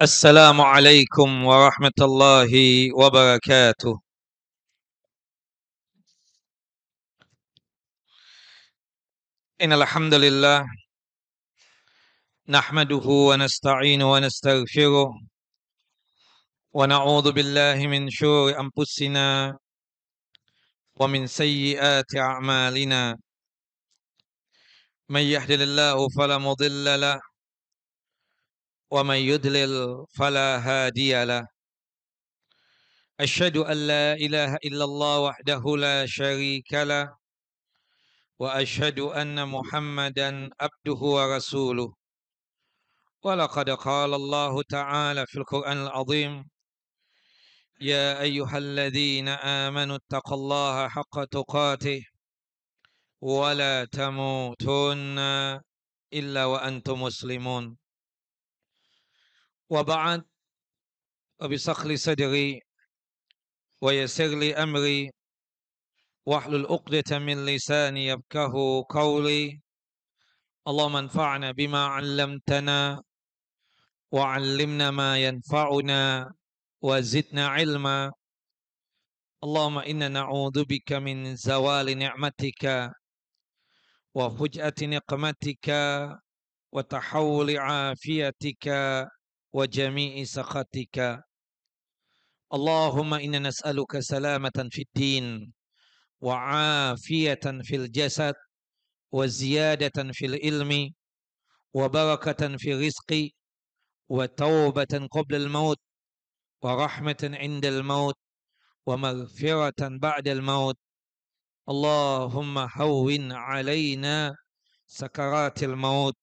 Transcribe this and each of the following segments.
Assalamualaikum warahmatullahi wabarakatuh. Innal hamdalillah nahmaduhu wa nasta'inu wa nastaghfiruh wa na'udzu billahi min syururi anfusina wa min sayyiati a'malina. May yahdihillahu fala mudilla lahu wa may yudlil fala hadiya lahu. Asyhadu an la ilaha illallah wahdahu la syarika lahu wa asyhadu anna Muhammadan abduhu wa rasuluh. ولقد قال الله تعالى في القرآن العظيم يا أيها الذين آمنوا اتقوا الله حق تقاته ولا تموتن إلا وأنتم مسلمون وبعد وبسخل صدري ويسر لي أمري واحلل عقدة من لساني يفقه قولي اللهم انفعنا بما علمتنا وعلمنا ما ينفعنا وزدنا علما اللهم إنا نعوذ بك من زوال نعمتك وفجأة نقمتك وتحول عافيتك وجميع سخطك اللهم إنا نسألك سلامة في الدين وعافية في الجسد وزيادة في العلم وبركة في الرزق وتوبة قبل الموت ورحمة عند الموت ومغفرة بعد الموت اللهم هون علينا سكرات الموت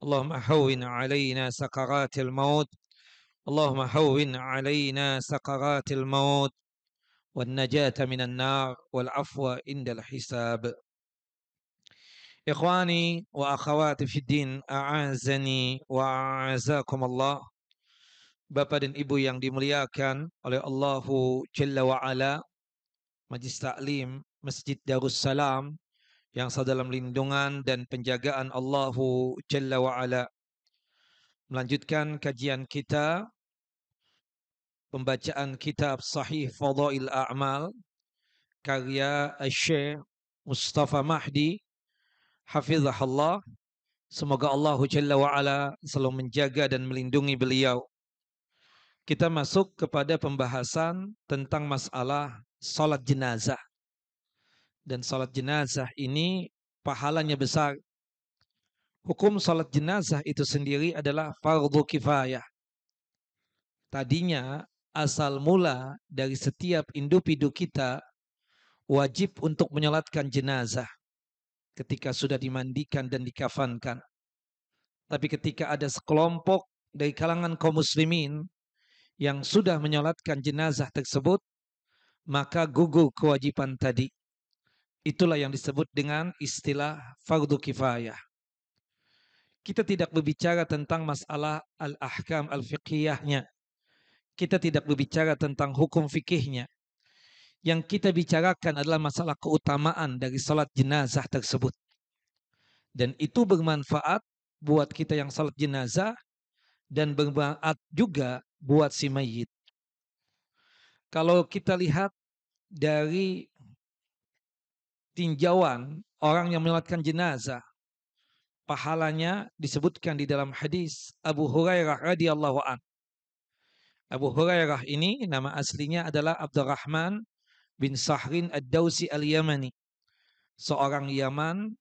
اللهم هون علينا سكرات الموت اللهم هون علينا سكرات الموت والنجاة من النار والعفو عند الحساب. إخواني وأخواتي في الدين أعزني وأعزكم الله. Bapak dan Ibu yang dimuliakan oleh Allahu Jalla wa'ala, Majlis Taklim Masjid Darussalam yang dalam lindungan dan penjagaan Allahu Jalla wa'ala. Melanjutkan kajian kita, pembacaan kitab Sahih Fadail A'mal karya Syekh Mustafa Mahdi hafizahullah. Semoga Allahu Jalla wa'ala selalu menjaga dan melindungi beliau. Kita masuk kepada pembahasan tentang masalah salat jenazah. Dan salat jenazah ini pahalanya besar. Hukum salat jenazah itu sendiri adalah fardu kifayah. Tadinya asal mula dari setiap individu kita wajib untuk menyolatkan jenazah ketika sudah dimandikan dan dikafankan. Tapi ketika ada sekelompok dari kalangan kaum muslimin yang sudah menyolatkan jenazah tersebut, maka gugur kewajiban tadi. Itulah yang disebut dengan istilah fardu kifayah. Kita tidak berbicara tentang masalah al-ahkam al-fiqhiyahnya. Kita tidak berbicara tentang hukum fikihnya. Yang kita bicarakan adalah masalah keutamaan dari salat jenazah tersebut. Dan itu bermanfaat buat kita yang salat jenazah dan bermanfaat juga buat si mayit. Kalau kita lihat dari tinjauan orang yang menyolatkan jenazah, pahalanya disebutkan di dalam hadis Abu Hurairah radhiyallahu an. Abu Hurairah ini nama aslinya adalah Abdurrahman bin Sahrin Ad-Dausi Al-Yamani, seorang Yaman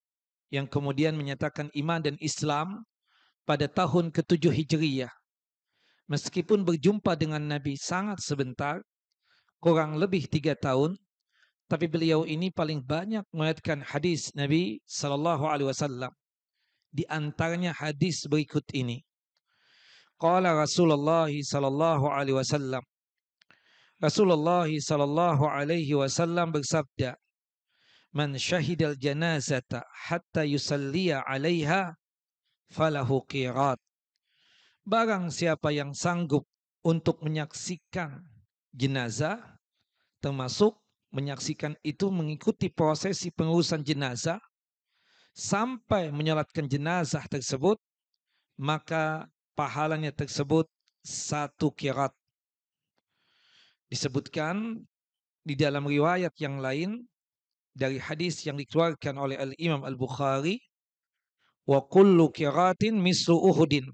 yang kemudian menyatakan iman dan Islam pada tahun ke-7 Hijriyah. Meskipun berjumpa dengan Nabi sangat sebentar, kurang lebih 3 tahun, tapi beliau ini paling banyak meriwayatkan hadis Nabi sallallahu alaihi wasallam. Di antaranya hadis berikut ini. Qala Rasulullah sallallahu alaihi wasallam. Rasulullah sallallahu alaihi wasallam bersabda, "Man syahidal janazata hatta yusalliya 'alaiha falahu qirat." Barang siapa yang sanggup untuk menyaksikan jenazah, termasuk menyaksikan itu mengikuti prosesi pengurusan jenazah sampai menyolatkan jenazah tersebut, maka pahalanya tersebut 1 qirat. Disebutkan di dalam riwayat yang lain dari hadis yang dikeluarkan oleh Al-Imam Al-Bukhari, wa kullu qiratin mislu Uhudin.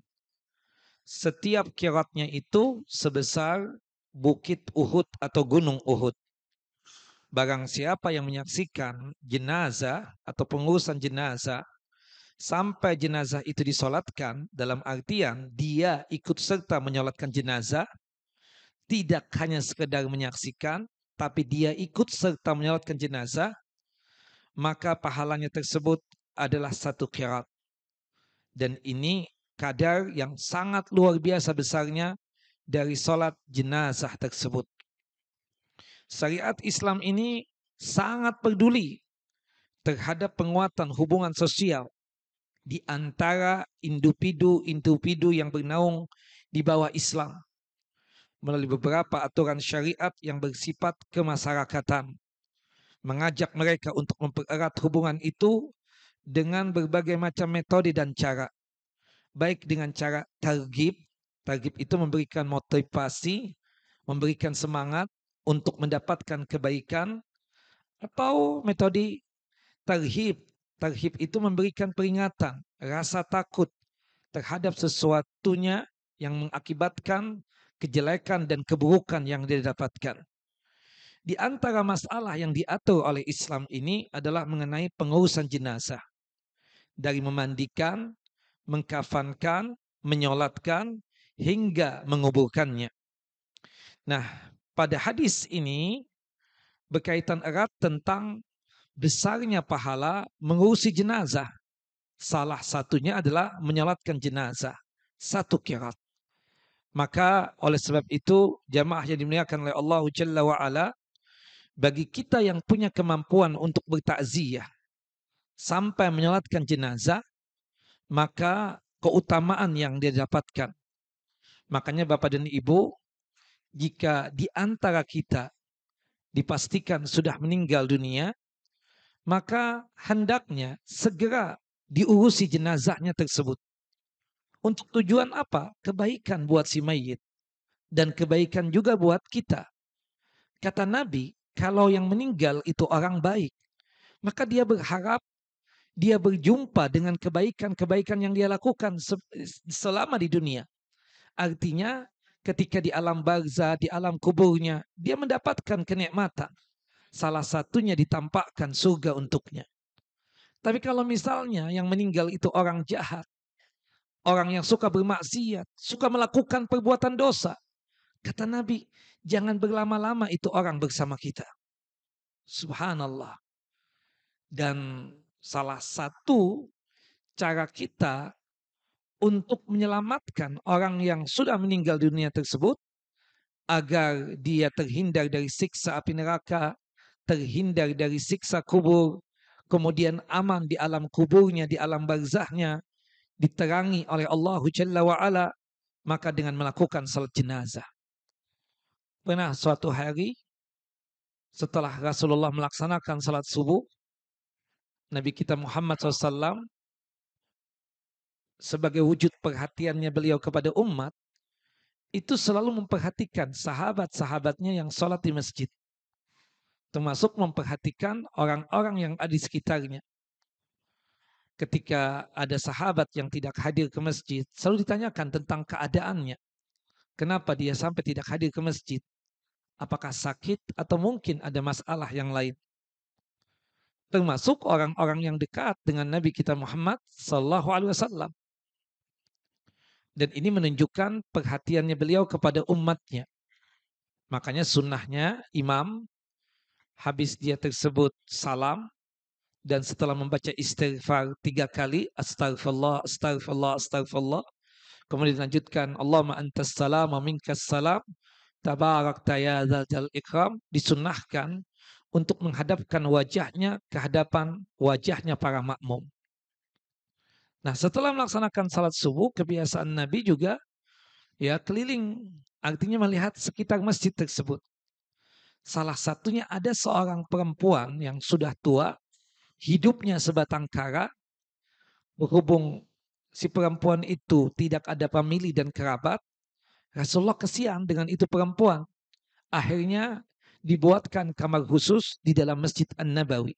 Setiap qiratnya itu sebesar bukit Uhud atau gunung Uhud. Barang siapa yang menyaksikan jenazah atau pengurusan jenazah sampai jenazah itu disolatkan, dalam artian dia ikut serta menyolatkan jenazah, tidak hanya sekedar menyaksikan, tapi dia ikut serta menyolatkan jenazah, maka pahalanya tersebut adalah 1 qirat. Dan ini kadar yang sangat luar biasa besarnya dari solat jenazah tersebut. Syariat Islam ini sangat peduli terhadap penguatan hubungan sosial di antara individu-individu yang bernaung di bawah Islam melalui beberapa aturan syariat yang bersifat kemasyarakatan, mengajak mereka untuk mempererat hubungan itu dengan berbagai macam metode dan cara, baik dengan cara targhib. Targhib itu memberikan motivasi, memberikan semangat untuk mendapatkan kebaikan, atau metode tarhib. Tarhib itu memberikan peringatan, rasa takut terhadap sesuatunya yang mengakibatkan kejelekan dan keburukan yang dia dapatkan. Di antara masalah yang diatur oleh Islam ini adalah mengenai pengurusan jenazah. Dari memandikan, mengkafankan, menyolatkan, hingga menguburkannya. Nah, pada hadis ini berkaitan erat tentang besarnya pahala mengurusi jenazah. Salah satunya adalah menyolatkan jenazah, 1 qirat. Maka oleh sebab itu jamaah yang dimuliakan oleh Allah Jalla wa'ala, bagi kita yang punya kemampuan untuk bertakziah sampai menyolatkan jenazah, maka keutamaan yang dia dapatkan. Makanya Bapak dan Ibu, jika di antara kita dipastikan sudah meninggal dunia, maka hendaknya segera diurusi jenazahnya tersebut. Untuk tujuan apa? Kebaikan buat si mayit dan kebaikan juga buat kita. Kata Nabi, kalau yang meninggal itu orang baik, maka dia berharap dia berjumpa dengan kebaikan-kebaikan yang dia lakukan selama di dunia. Artinya ketika di alam barzah, di alam kuburnya, dia mendapatkan kenikmatan. Salah satunya ditampakkan surga untuknya. Tapi kalau misalnya yang meninggal itu orang jahat, orang yang suka bermaksiat, suka melakukan perbuatan dosa, kata Nabi, jangan berlama-lama itu orang bersama kita. Subhanallah. Dan salah satu cara kita untuk menyelamatkan orang yang sudah meninggal dunia tersebut agar dia terhindar dari siksa api neraka, terhindar dari siksa kubur, kemudian aman di alam kuburnya, di alam barzahnya, diterangi oleh Allah Jalla wa'ala, maka dengan melakukan salat jenazah. Pernah suatu hari setelah Rasulullah melaksanakan salat subuh, Nabi kita Muhammad SAW sebagai wujud perhatiannya beliau kepada umat, itu selalu memperhatikan sahabat-sahabatnya yang sholat di masjid. Termasuk memperhatikan orang-orang yang ada di sekitarnya. Ketika ada sahabat yang tidak hadir ke masjid, selalu ditanyakan tentang keadaannya. Kenapa dia sampai tidak hadir ke masjid? Apakah sakit atau mungkin ada masalah yang lain? Termasuk orang-orang yang dekat dengan Nabi kita Muhammad SAW. Dan ini menunjukkan perhatiannya beliau kepada umatnya. Makanya sunnahnya imam habis dia tersebut salam dan setelah membaca istighfar 3 kali, astagfirullah, astagfirullah, astagfirullah, kemudian dilanjutkan Allahumma antas salam wa minkas salam tabarakta ya dzal ikram, disunnahkan untuk menghadapkan wajahnya ke hadapan wajahnya para makmum. Nah, setelah melaksanakan salat subuh, kebiasaan Nabi juga ya keliling, artinya melihat sekitar masjid tersebut. Salah satunya ada seorang perempuan yang sudah tua, hidupnya sebatang kara, berhubung si perempuan itu tidak ada famili dan kerabat, Rasulullah kesian dengan itu perempuan. Akhirnya dibuatkan kamar khusus di dalam Masjid An-Nabawi.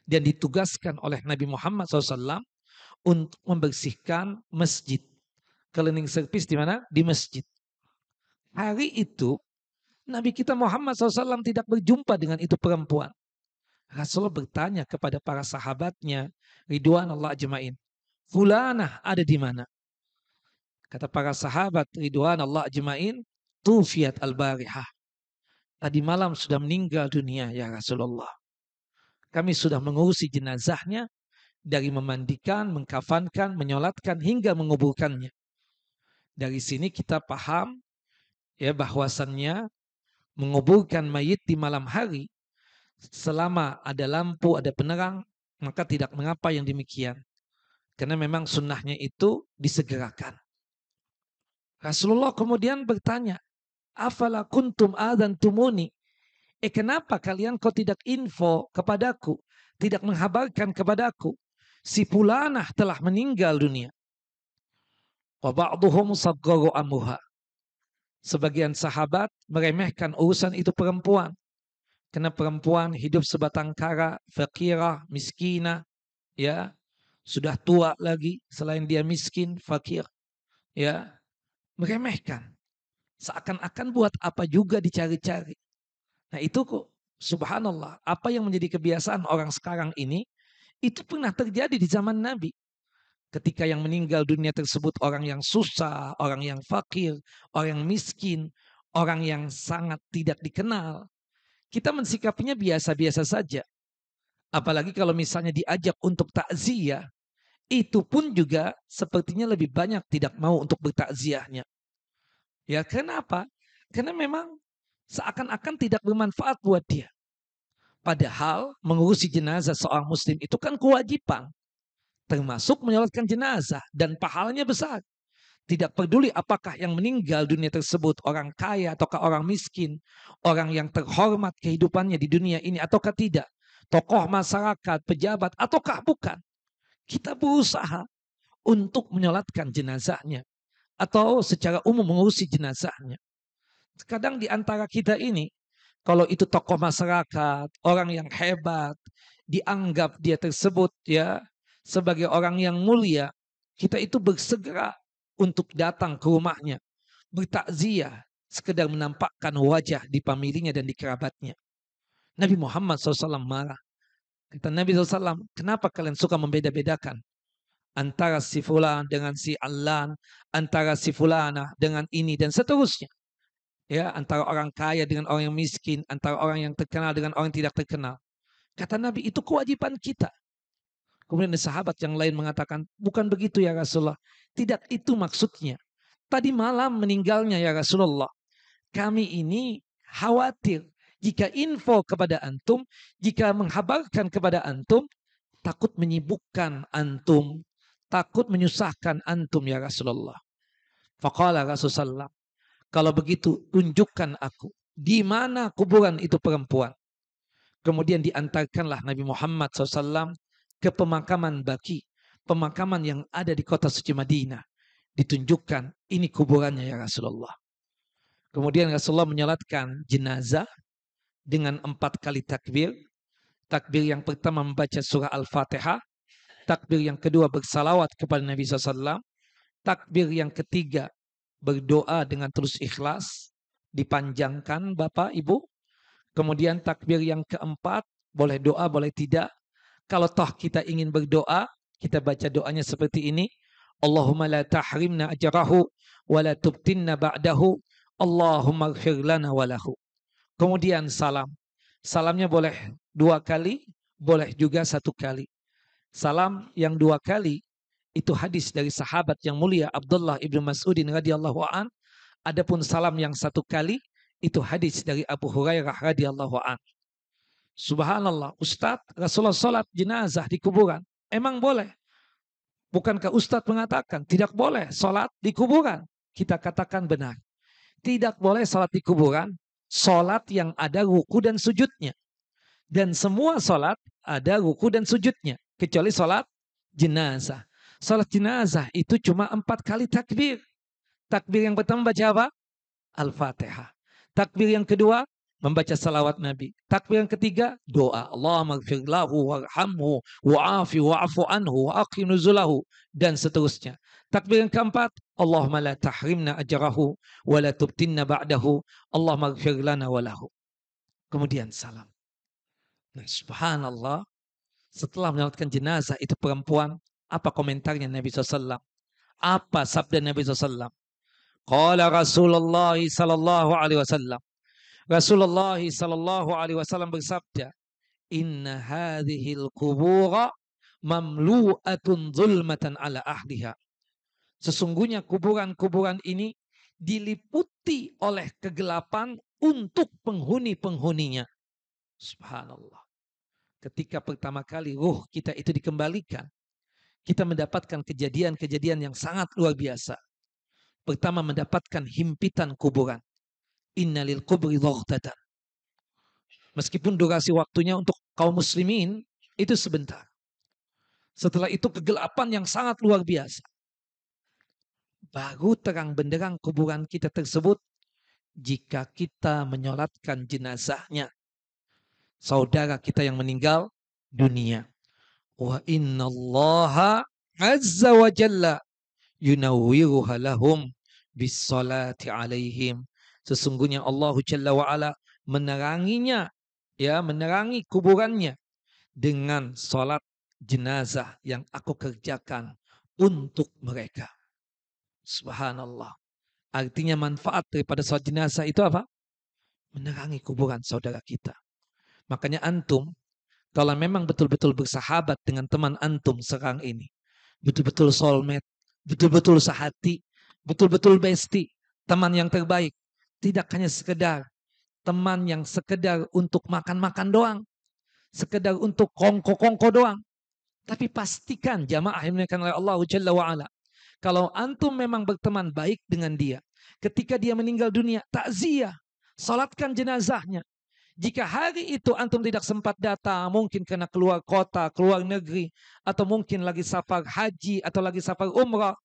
Dan ditugaskan oleh Nabi Muhammad SAW untuk membersihkan masjid. Cleaning service di mana? Di masjid. Hari itu Nabi kita Muhammad SAW tidak berjumpa dengan itu perempuan. Rasulullah bertanya kepada para sahabatnya, Ridwanullah ajma'in, fulanah ada di mana? Kata para sahabat Ridwanullah ajma'in, tufiyat al-barihah. Tadi malam sudah meninggal dunia ya Rasulullah. Kami sudah mengurusi jenazahnya dari memandikan, mengkafankan, menyolatkan hingga menguburkannya. Dari sini kita paham ya bahwasannya menguburkan mayit di malam hari selama ada lampu, ada penerang, maka tidak mengapa yang demikian. Karena memang sunnahnya itu disegerakan. Rasulullah kemudian bertanya, afala kuntum adantumuni? Kenapa kalian kok tidak info kepadaku, tidak menghabarkan kepadaku, si fulanah telah meninggal dunia. Wa ba'duhum saggaru amruha. Sebagian sahabat meremehkan urusan itu perempuan. Karena perempuan hidup sebatang kara, fakirah, miskinah, ya, sudah tua lagi, selain dia miskin, fakir, ya, meremehkan. Seakan-akan buat apa juga dicari-cari. Nah itu kok, subhanallah, apa yang menjadi kebiasaan orang sekarang ini, itu pernah terjadi di zaman Nabi. Ketika yang meninggal dunia tersebut orang yang susah, orang yang fakir, orang yang miskin, orang yang sangat tidak dikenal. Kita mensikapinya biasa-biasa saja. Apalagi kalau misalnya diajak untuk takziah, itu pun juga sepertinya lebih banyak tidak mau untuk bertakziahnya. Ya, kenapa? Karena memang seakan-akan tidak bermanfaat buat dia. Padahal mengurusi jenazah seorang muslim itu kan kewajiban. Termasuk menyolatkan jenazah dan pahalanya besar. Tidak peduli apakah yang meninggal dunia tersebut orang kaya ataukah orang miskin, orang yang terhormat kehidupannya di dunia ini ataukah tidak, tokoh masyarakat, pejabat ataukah bukan. Kita berusaha untuk menyolatkan jenazahnya atau secara umum mengurusi jenazahnya. Kadang di antara kita ini, kalau itu tokoh masyarakat, orang yang hebat, dianggap dia tersebut ya sebagai orang yang mulia, kita itu bersegera untuk datang ke rumahnya, bertakziah, sekedar menampakkan wajah di familinya dan di kerabatnya. Nabi Muhammad SAW marah. Kata Nabi SAW, kenapa kalian suka membeda-bedakan antara si fulan dengan si allan, antara si fulana dengan ini dan seterusnya. Ya, antara orang kaya dengan orang yang miskin, antara orang yang terkenal dengan orang yang tidak terkenal. Kata Nabi, itu kewajiban kita. Kemudian ada sahabat yang lain mengatakan, bukan begitu ya Rasulullah. Tidak itu maksudnya. Tadi malam meninggalnya ya Rasulullah. Kami ini khawatir jika info kepada antum, jika menghabarkan kepada antum, takut menyibukkan antum, takut menyusahkan antum ya Rasulullah. Faqala Rasulullah, kalau begitu tunjukkan aku di mana kuburan itu perempuan. Kemudian diantarkanlah Nabi Muhammad SAW ke pemakaman Baqi, pemakaman yang ada di kota suci Madinah. Ditunjukkan ini kuburannya ya Rasulullah. Kemudian Rasulullah menyolatkan jenazah dengan 4 kali takbir. Takbir yang pertama membaca surah Al-Fatihah. Takbir yang kedua bersalawat kepada Nabi SAW. Takbir yang ketiga berdoa dengan terus ikhlas. Dipanjangkan Bapak Ibu. Kemudian takbir yang keempat boleh doa boleh tidak. Kalau toh kita ingin berdoa, kita baca doanya seperti ini. Allahumma la tahrimna ajrahu wa la tubtinna ba'dahu. Allahumma ighfir lana walahu. Kemudian salam. Salamnya boleh 2 kali, boleh juga 1 kali. Salam yang 2 kali itu hadis dari sahabat yang mulia Abdullah ibnu Mas'udin radhiyallahu an. Adapun salam yang 1 kali itu hadis dari Abu Hurairah radhiyallahu an. Subhanallah, Ustaz, Rasulullah salat jenazah di kuburan. Emang boleh? Bukankah Ustaz mengatakan tidak boleh salat di kuburan? Kita katakan benar. Tidak boleh salat di kuburan, salat yang ada ruku dan sujudnya. Dan semua salat ada ruku dan sujudnya. Kecuali salat jenazah. Salat jenazah itu cuma 4 kali takbir. Takbir yang pertama baca apa? Al-Fatihah. Takbir yang kedua membaca salawat Nabi. Takbir yang ketiga doa. Allahumma gfir lahu warhamhu wa'afi wa'afu anhu wa'aqim nuzulahu dan seterusnya. Takbir yang keempat, Allahumma la tahrimna ajrahu wa la tubtinna ba'dahu. Allahumma gfir lana wa lahu. Kemudian salam. Nah, subhanallah, setelah menyelamatkan jenazah itu perempuan, apa komentarnya Nabi SAW? Apa sabda Nabi SAW? Qala Rasulullah sallallahu alaihi wasallam. Rasulullah sallallahu alaihi wasallam bersabda, "Inna hadhil qubura mamlu'atun zulmatan ala ahliha." Sesungguhnya kuburan-kuburan ini diliputi oleh kegelapan untuk penghuni-penghuninya. Subhanallah. Ketika pertama kali ruh kita itu dikembalikan, kita mendapatkan kejadian-kejadian yang sangat luar biasa. Pertama, mendapatkan himpitan kuburan. Innalil kubri dhaghtatan. Meskipun durasi waktunya untuk kaum muslimin itu sebentar. Setelah itu kegelapan yang sangat luar biasa. Baru terang benderang kuburan kita tersebut jika kita menyolatkan jenazahnya. Saudara kita yang meninggal dunia. Wa innallaha azza wa jalla yunawwiruha lahum bis-salati alaihim. Sesungguhnya Allah Jalla wa Ala meneranginya, ya, menerangi kuburannya dengan salat jenazah yang aku kerjakan untuk mereka. Subhanallah. Artinya manfaat daripada salat jenazah itu apa? Menerangi kuburan saudara kita. Makanya antum kalau memang betul-betul bersahabat dengan teman antum sekarang ini, betul-betul soulmate, betul-betul sehati, betul-betul bestie, teman yang terbaik. Tidak hanya sekedar teman yang sekedar untuk makan-makan doang, sekedar untuk kongko-kongko doang. Tapi pastikan jamaah yang dimuliakan oleh Allah Jalla wa'ala, kalau antum memang berteman baik dengan dia, ketika dia meninggal dunia, takziah, salatkan jenazahnya. Jika hari itu antum tidak sempat datang, mungkin karena keluar kota, keluar negeri, atau mungkin lagi safar haji, atau lagi safar umrah,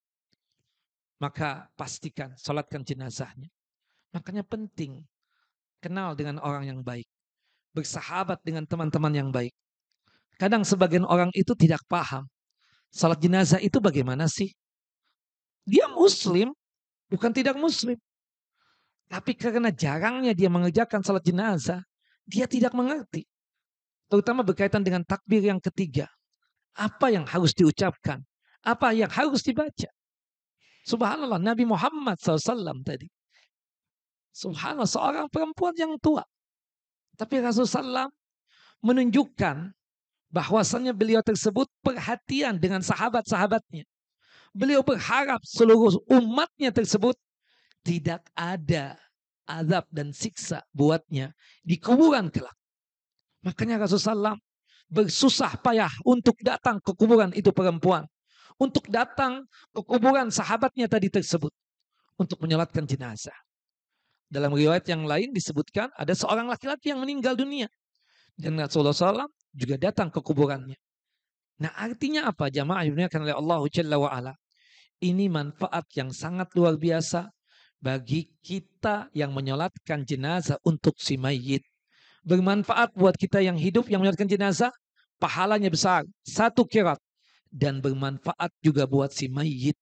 maka pastikan salatkan jenazahnya. Makanya penting kenal dengan orang yang baik, bersahabat dengan teman-teman yang baik. Kadang sebagian orang itu tidak paham, salat jenazah itu bagaimana sih? Dia muslim, bukan tidak muslim. Tapi karena jarangnya dia mengerjakan salat jenazah, dia tidak mengerti. Terutama berkaitan dengan takbir yang ketiga. Apa yang harus diucapkan? Apa yang harus dibaca? Subhanallah, Nabi Muhammad SAW tadi. Subhanallah, seorang perempuan yang tua. Tapi Rasulullah SAW menunjukkan bahwasannya beliau tersebut perhatian dengan sahabat-sahabatnya. Beliau berharap seluruh umatnya tersebut tidak ada azab dan siksa buatnya di kuburan kelak. Makanya Rasulullah SAW bersusah payah untuk datang ke kuburan itu perempuan. Untuk datang ke kuburan sahabatnya tadi tersebut. Untuk menyolatkan jenazah. Dalam riwayat yang lain disebutkan ada seorang laki-laki yang meninggal dunia. Dan Rasulullah SAW juga datang ke kuburannya. Nah, artinya apa? Jamaah yang dimuliakan oleh Allah Jalla wa Ala. Ini manfaat yang sangat luar biasa bagi kita yang menyolatkan jenazah untuk si mayit. Bermanfaat buat kita yang hidup yang menyolatkan jenazah, pahalanya besar, 1 qirat. Dan bermanfaat juga buat si mayit.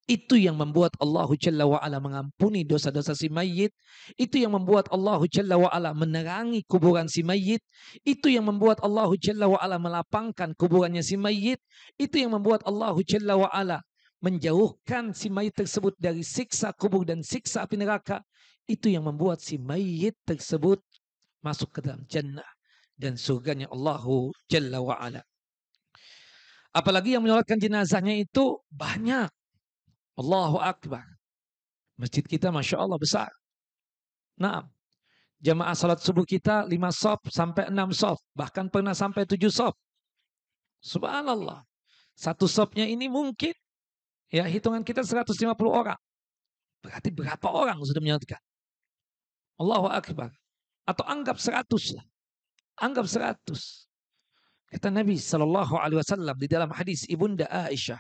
Itu yang membuat Allah Jalla wa'ala mengampuni dosa-dosa si mayit. Itu yang membuat Allah Jalla wa'ala menerangi kuburan si mayit. Itu yang membuat Allah Jalla wa'ala melapangkan kuburannya si mayit. Itu yang membuat Allah Jalla wa'ala menjauhkan si mayit tersebut dari siksa kubur dan siksa api neraka. Itu yang membuat si mayit tersebut masuk ke dalam jannah dan surganya Allah Jalla wa'ala. Apalagi yang menyolatkan jenazahnya itu banyak. Allahu Akbar. Masjid kita Masya Allah besar. Nah, jamaah salat subuh kita 5 shaf sampai 6 shaf. Bahkan pernah sampai 7 shaf. Subhanallah. 1 shafnya ini mungkin, ya hitungan kita 150 orang. Berarti berapa orang sudah menyolatkan? Allahu Akbar. Atau anggap 100 lah. Anggap 100. Kata Nabi SAW di dalam hadis Ibunda Aisyah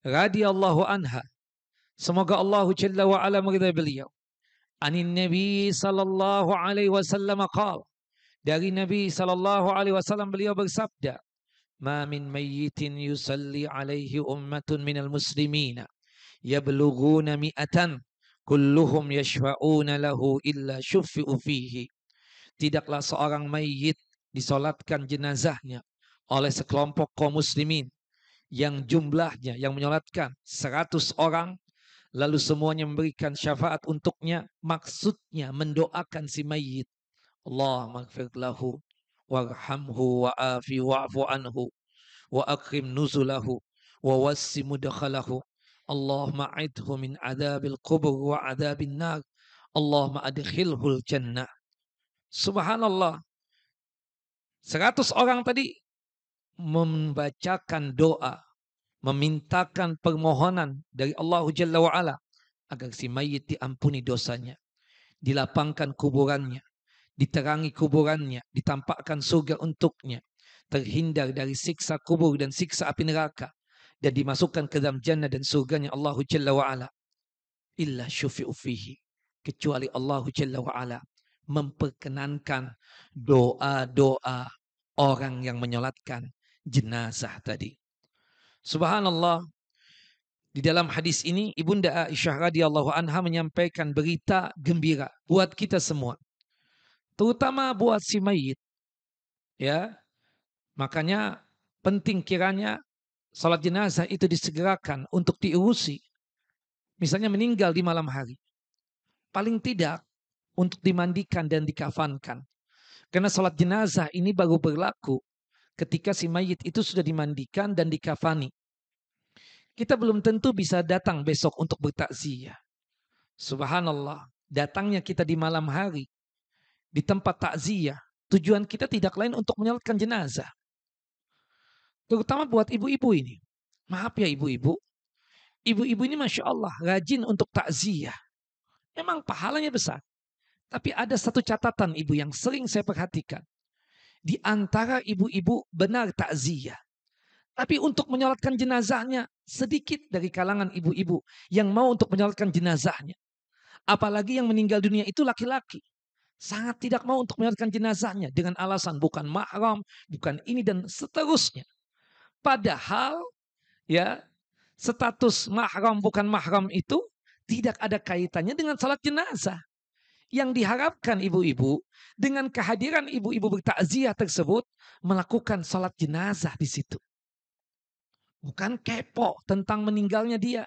radhiyallahu anha, Semoga Allah Jalla wa ala meridai beliau. Anin Nabi sallallahu alaihi wasallam qala. Dari Nabi sallallahu alaihi wasallam beliau bersabda, "Ma min mayyitin yusalli alaihi ummatun minal muslimina yablughuna mi'atan kulluhum yashfa'una lahu illa syuffi'u fihi." Tidaklah seorang mayit disolatkan jenazahnya oleh sekelompok kaum muslimin yang jumlahnya yang menyolatkan 100 orang, lalu semuanya memberikan syafaat untuknya, maksudnya mendoakan si mayit. Allahumma ighfir lahu warhamhu wa'afi wa'fu anhu wa akrim nuzulahu wa wassi mudkhalahu. Allahumma a'idhu min adzabil qubur wa adzabin nar. Allahumma adkhilhul jannah. Subhanallah. 100 orang tadi membacakan doa, memintakan permohonan dari Allah Jalla wa'ala agar si mayit diampuni dosanya, dilapangkan kuburannya, diterangi kuburannya, ditampakkan surga untuknya, terhindar dari siksa kubur dan siksa api neraka, dan dimasukkan ke dalam jannah dan surganya Allah Jalla wa'ala. Illa syufi'u fihi, kecuali Allah Jalla wa'ala memperkenankan doa-doa orang yang menyolatkan jenazah tadi. Subhanallah. Di dalam hadis ini Ibunda Aisyah radhiyallahu anha menyampaikan berita gembira buat kita semua, terutama buat si mayit. Ya, makanya penting kiranya salat jenazah itu disegerakan untuk diurusi. Misalnya meninggal di malam hari, paling tidak untuk dimandikan dan dikafankan. Karena salat jenazah ini baru berlaku ketika si mayit itu sudah dimandikan dan dikafani. Kita belum tentu bisa datang besok untuk bertakziah. Subhanallah, datangnya kita di malam hari di tempat takziah, tujuan kita tidak lain untuk menyolatkan jenazah. Terutama buat ibu-ibu ini. Maaf ya ibu-ibu. Ibu-ibu ini Masya Allah rajin untuk takziah. Memang pahalanya besar. Tapi ada satu catatan ibu yang sering saya perhatikan. Di antara ibu-ibu benar takziah. Tapi untuk menyolatkan jenazahnya, sedikit dari kalangan ibu-ibu yang mau untuk menyolatkan jenazahnya. Apalagi yang meninggal dunia itu laki-laki. Sangat tidak mau untuk menyolatkan jenazahnya dengan alasan bukan mahram, bukan ini dan seterusnya. Padahal ya status mahram bukan mahram itu tidak ada kaitannya dengan salat jenazah. Yang diharapkan ibu-ibu dengan kehadiran ibu-ibu bertakziah tersebut melakukan salat jenazah di situ. Bukan kepo tentang meninggalnya dia.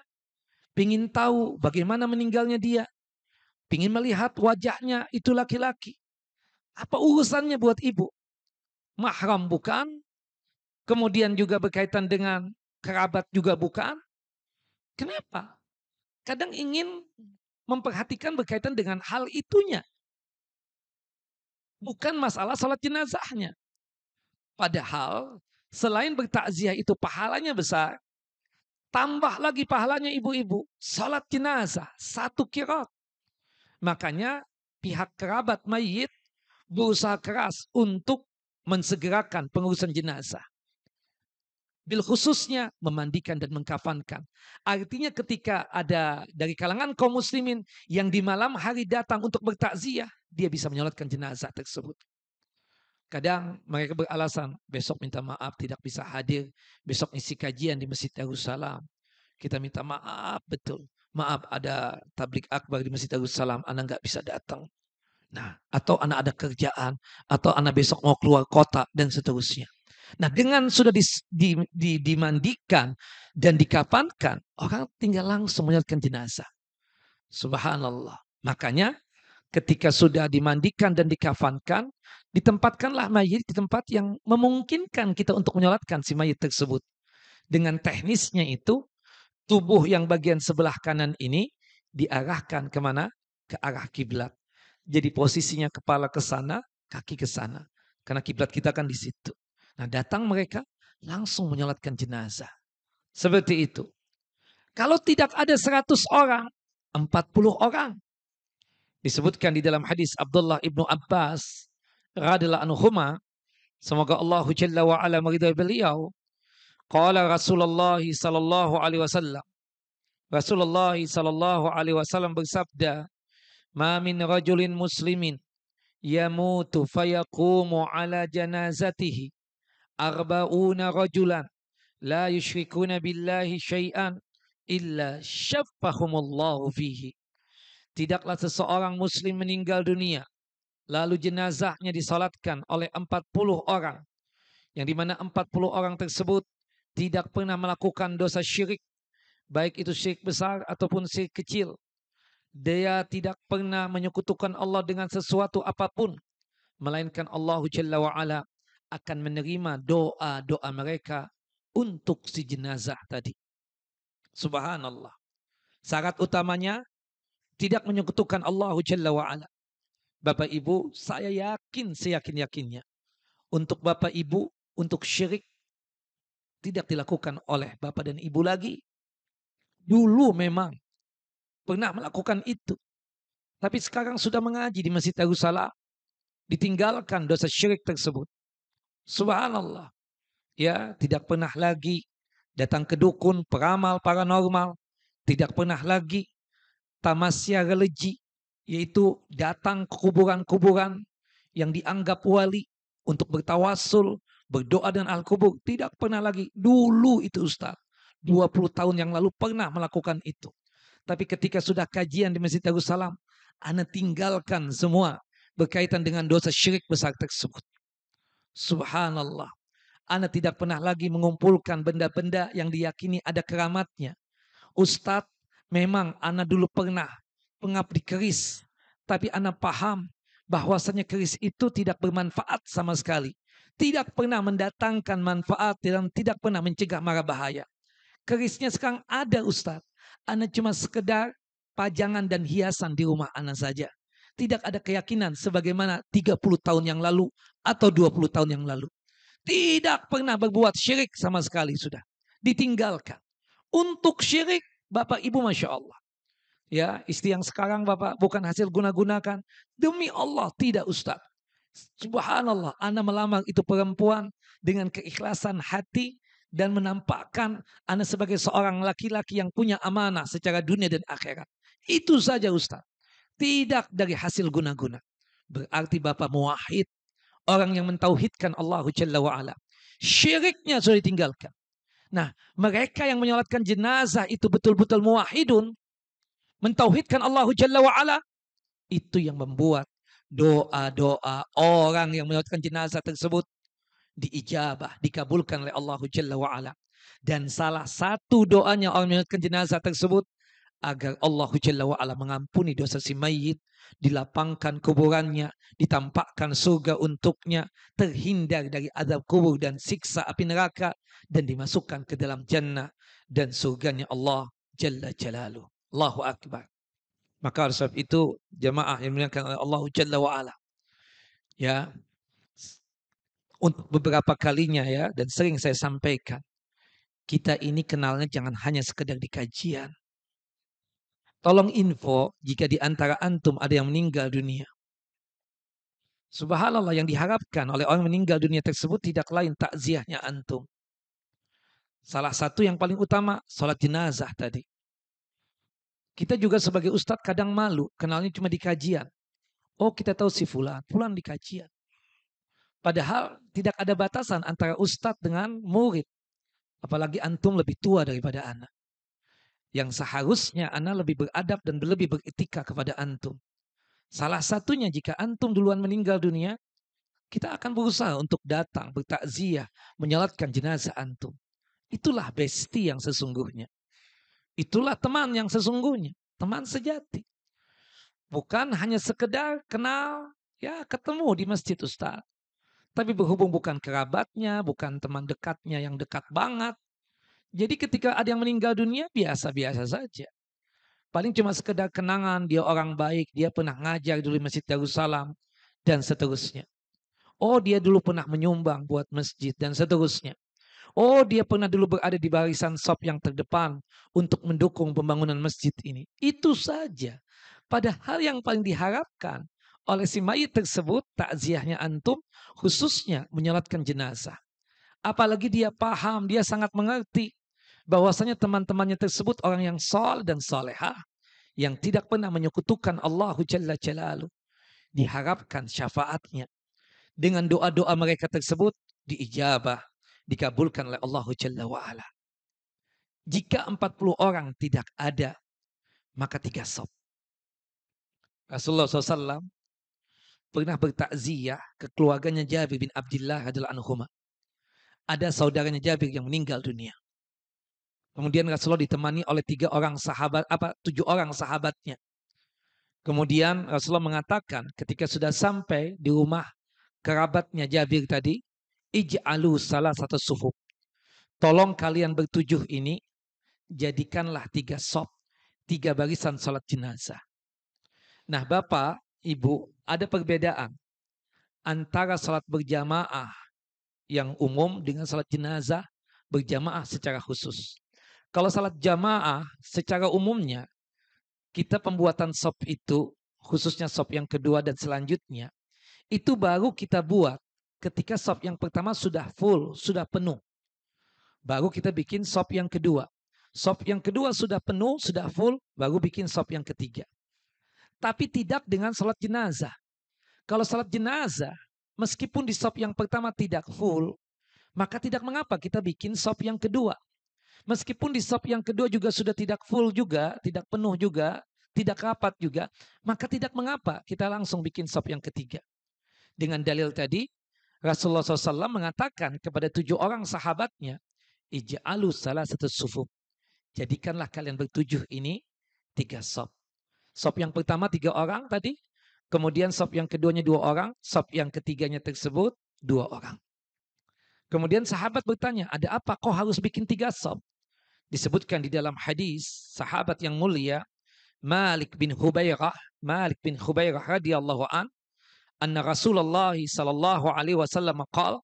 Pingin tahu bagaimana meninggalnya dia. Pingin melihat wajahnya itu laki-laki. Apa urusannya buat ibu? Mahram bukan. Kemudian juga berkaitan dengan kerabat juga bukan. Kenapa? Kadang ingin memperhatikan berkaitan dengan hal itunya. Bukan masalah salat jenazahnya. Padahal selain bertakziah itu pahalanya besar, tambah lagi pahalanya ibu-ibu. Salat jenazah, 1 qiraat. Makanya pihak kerabat mayit berusaha keras untuk mensegerakan pengurusan jenazah. Bil khususnya memandikan dan mengkafankan. Artinya ketika ada dari kalangan kaum muslimin yang di malam hari datang untuk bertakziah, dia bisa menyolatkan jenazah tersebut. Kadang mereka beralasan, besok minta maaf tidak bisa hadir, besok isi kajian di Masjid Darussalam. Kita minta maaf betul. Maaf ada tablik akbar di Masjid Darussalam, anak nggak bisa datang. Nah, atau anak ada kerjaan, atau anak besok mau keluar kota dan seterusnya. Nah, dengan sudah dimandikan dan dikafankan, orang tinggal langsung menyolatkan jenazah. Subhanallah. Makanya ketika sudah dimandikan dan dikafankan, ditempatkanlah mayit di tempat yang memungkinkan kita untuk menyolatkan si mayit tersebut. Dengan teknisnya itu, tubuh yang bagian sebelah kanan ini diarahkan kemana? Ke arah kiblat. Jadi posisinya kepala ke sana, kaki ke sana. Karena kiblat kita kan di situ. Nah, datang mereka langsung menyolatkan jenazah. Seperti itu. Kalau tidak ada 100 orang, 40 orang. Disebutkan di dalam hadis Abdullah ibnu Abbas radhiyallahu anhuma, semoga Allah Jalla wa ala meridai beliau, qala Rasulullah sallallahu alaihi wasallam, Rasulullah sallallahu alaihi wasallam bersabda, "Ma min rajulin muslimin yamutu fayaqumu ala janazatihi arba'una rajulan la yusyrikuna billahi syai'an illa syaffahumullahu fihi." Tidaklah seseorang muslim meninggal dunia lalu jenazahnya disalatkan oleh 40 orang, yang dimana 40 orang tersebut tidak pernah melakukan dosa syirik, baik itu syirik besar ataupun syirik kecil. Dia tidak pernah menyekutukan Allah dengan sesuatu apapun, melainkan Allah Jalla wa'ala akan menerima doa-doa mereka untuk si jenazah tadi. Subhanallah. Syarat utamanya tidak menyekutukan Allah Jalla wa'ala. Bapak Ibu, saya yakin seyakin-yakinnya, untuk Bapak Ibu, untuk syirik tidak dilakukan oleh Bapak dan Ibu lagi. Dulu memang pernah melakukan itu, tapi sekarang sudah mengaji di Masjid Darussalam, ditinggalkan dosa syirik tersebut. Subhanallah. Ya, tidak pernah lagi datang ke dukun, peramal, paranormal. Tidak pernah lagi tamasya religi, yaitu datang ke kuburan-kuburan yang dianggap wali untuk bertawasul, berdoa dengan al-kubur. Tidak pernah lagi. Dulu itu Ustaz, 20 tahun yang lalu pernah melakukan itu. Tapi ketika sudah kajian di Masjid Darussalam, ana tinggalkan semua berkaitan dengan dosa syirik besar tersebut. Subhanallah. Ana tidak pernah lagi mengumpulkan benda-benda yang diyakini ada keramatnya. Ustadz, memang ana dulu pernah pengabdi keris, tapi ana paham bahwasanya keris itu tidak bermanfaat sama sekali. Tidak pernah mendatangkan manfaat dan tidak pernah mencegah mara bahaya. Kerisnya sekarang ada Ustadz. Ana cuma sekedar pajangan dan hiasan di rumah ana saja. Tidak ada keyakinan sebagaimana 30 tahun yang lalu atau 20 tahun yang lalu. Tidak pernah berbuat syirik sama sekali sudah. Ditinggalkan. Untuk syirik, Bapak Ibu Masya Allah. Ya, istri yang sekarang Bapak bukan hasil guna-gunakan. Demi Allah tidak Ustaz. Subhanallah, ana melamar itu perempuan dengan keikhlasan hati dan menampakkan ana sebagai seorang laki-laki yang punya amanah secara dunia dan akhirat. Itu saja Ustaz. Tidak dari hasil guna-guna. Berarti Bapak muwahhid, orang yang mentauhidkan Allah Jalla wa'ala. Syiriknya sudah ditinggalkan. Nah, mereka yang menyolatkan jenazah itu betul-betul muwahhidun, mentauhidkan Allah Jalla wa'ala, itu yang membuat doa-doa orang yang menyolatkan jenazah tersebut diijabah, dikabulkan oleh Allah Jalla wa'ala. Dan salah satu doanya orang menyolatkan jenazah tersebut, agar Allah Jalla wa'ala mengampuni dosa si mayit, dilapangkan kuburannya, ditampakkan surga untuknya, terhindar dari azab kubur dan siksa api neraka, dan dimasukkan ke dalam jannah dan surganya Allah Jalla Jalaluh. Allahu Akbar. Maka oleh sebab itu jamaah yang dimuliakan oleh Allah Jalla wa'ala, ya, untuk beberapa kalinya ya, dan sering saya sampaikan, kita ini kenalnya jangan hanya sekedar di kajian. Tolong info jika di antara antum ada yang meninggal dunia. Subhanallah, yang diharapkan oleh orang meninggal dunia tersebut tidak lain takziahnya antum. Salah satu yang paling utama, sholat jenazah tadi. Kita juga sebagai ustadz kadang malu, kenalnya cuma di kajian. Oh, kita tahu si fulan di kajian. Padahal tidak ada batasan antara ustadz dengan murid. Apalagi antum lebih tua daripada anak. Yang seharusnya anak lebih beradab dan lebih beretika kepada antum. Salah satunya jika antum duluan meninggal dunia, kita akan berusaha untuk datang, bertakziah, menyolatkan jenazah antum. Itulah besti yang sesungguhnya. Itulah teman yang sesungguhnya. Teman sejati. Bukan hanya sekedar kenal, ya ketemu di masjid Ustaz. Tapi berhubung bukan kerabatnya, bukan teman dekatnya yang dekat banget. Jadi ketika ada yang meninggal dunia, biasa-biasa saja. Paling cuma sekedar kenangan, dia orang baik, dia pernah ngajar dulu di Masjid Darussalam, dan seterusnya. Oh, dia dulu pernah menyumbang buat masjid, dan seterusnya. Oh, dia pernah dulu berada di barisan saf yang terdepan untuk mendukung pembangunan masjid ini. Itu saja. Padahal yang paling diharapkan oleh si mayit tersebut, takziahnya antum, khususnya menyolatkan jenazah. Apalagi dia paham, dia sangat mengerti bahwasanya teman-temannya tersebut orang yang saleh dan salehah, yang tidak pernah menyekutukan Allahu Jalla Jalaluhu. Diharapkan syafaatnya. Dengan doa-doa mereka tersebut diijabah, dikabulkan oleh Allahu Jalla wa'ala. Jika 40 orang tidak ada, maka 3 sop. Rasulullah SAW pernah bertakziah ke keluarganya Jabir bin Abdullah radhiyallahu anhuma. Ada saudaranya Jabir yang meninggal dunia. Kemudian Rasulullah ditemani oleh 7 orang sahabatnya. Kemudian Rasulullah mengatakan ketika sudah sampai di rumah kerabatnya Jabir tadi, ij'alu salah satu sufuf. Tolong kalian bertujuh ini, jadikanlah 3 sop, 3 barisan salat jenazah. Nah Bapak, Ibu, ada perbedaan antara salat berjamaah yang umum dengan salat jenazah berjamaah secara khusus. Kalau salat jamaah secara umumnya, kita pembuatan sop itu, khususnya sop yang kedua dan selanjutnya, itu baru kita buat ketika sop yang pertama sudah full, sudah penuh. Baru kita bikin sop yang kedua. Sop yang kedua sudah penuh, sudah full, baru bikin sop yang ketiga. Tapi tidak dengan salat jenazah. Kalau salat jenazah, meskipun di sop yang pertama tidak full, maka tidak mengapa kita bikin sop yang kedua. Meskipun di sop yang kedua juga sudah tidak full juga, tidak penuh juga, tidak rapat juga, maka tidak mengapa kita langsung bikin sop yang ketiga. Dengan dalil tadi, Rasulullah SAW mengatakan kepada 7 orang sahabatnya, ij'alu salah satu sufuf. Jadikanlah kalian bertujuh ini 3 sop. Sop yang pertama 3 orang tadi, kemudian sop yang keduanya 2 orang, sop yang ketiganya tersebut 2 orang. Kemudian sahabat bertanya, ada apa kok harus bikin 3 sop? Disebutkan di dalam hadis sahabat yang mulia Malik bin Hubairah radhiyallahu an, anna Rasulullah sallallahu alaihi wasallam qala,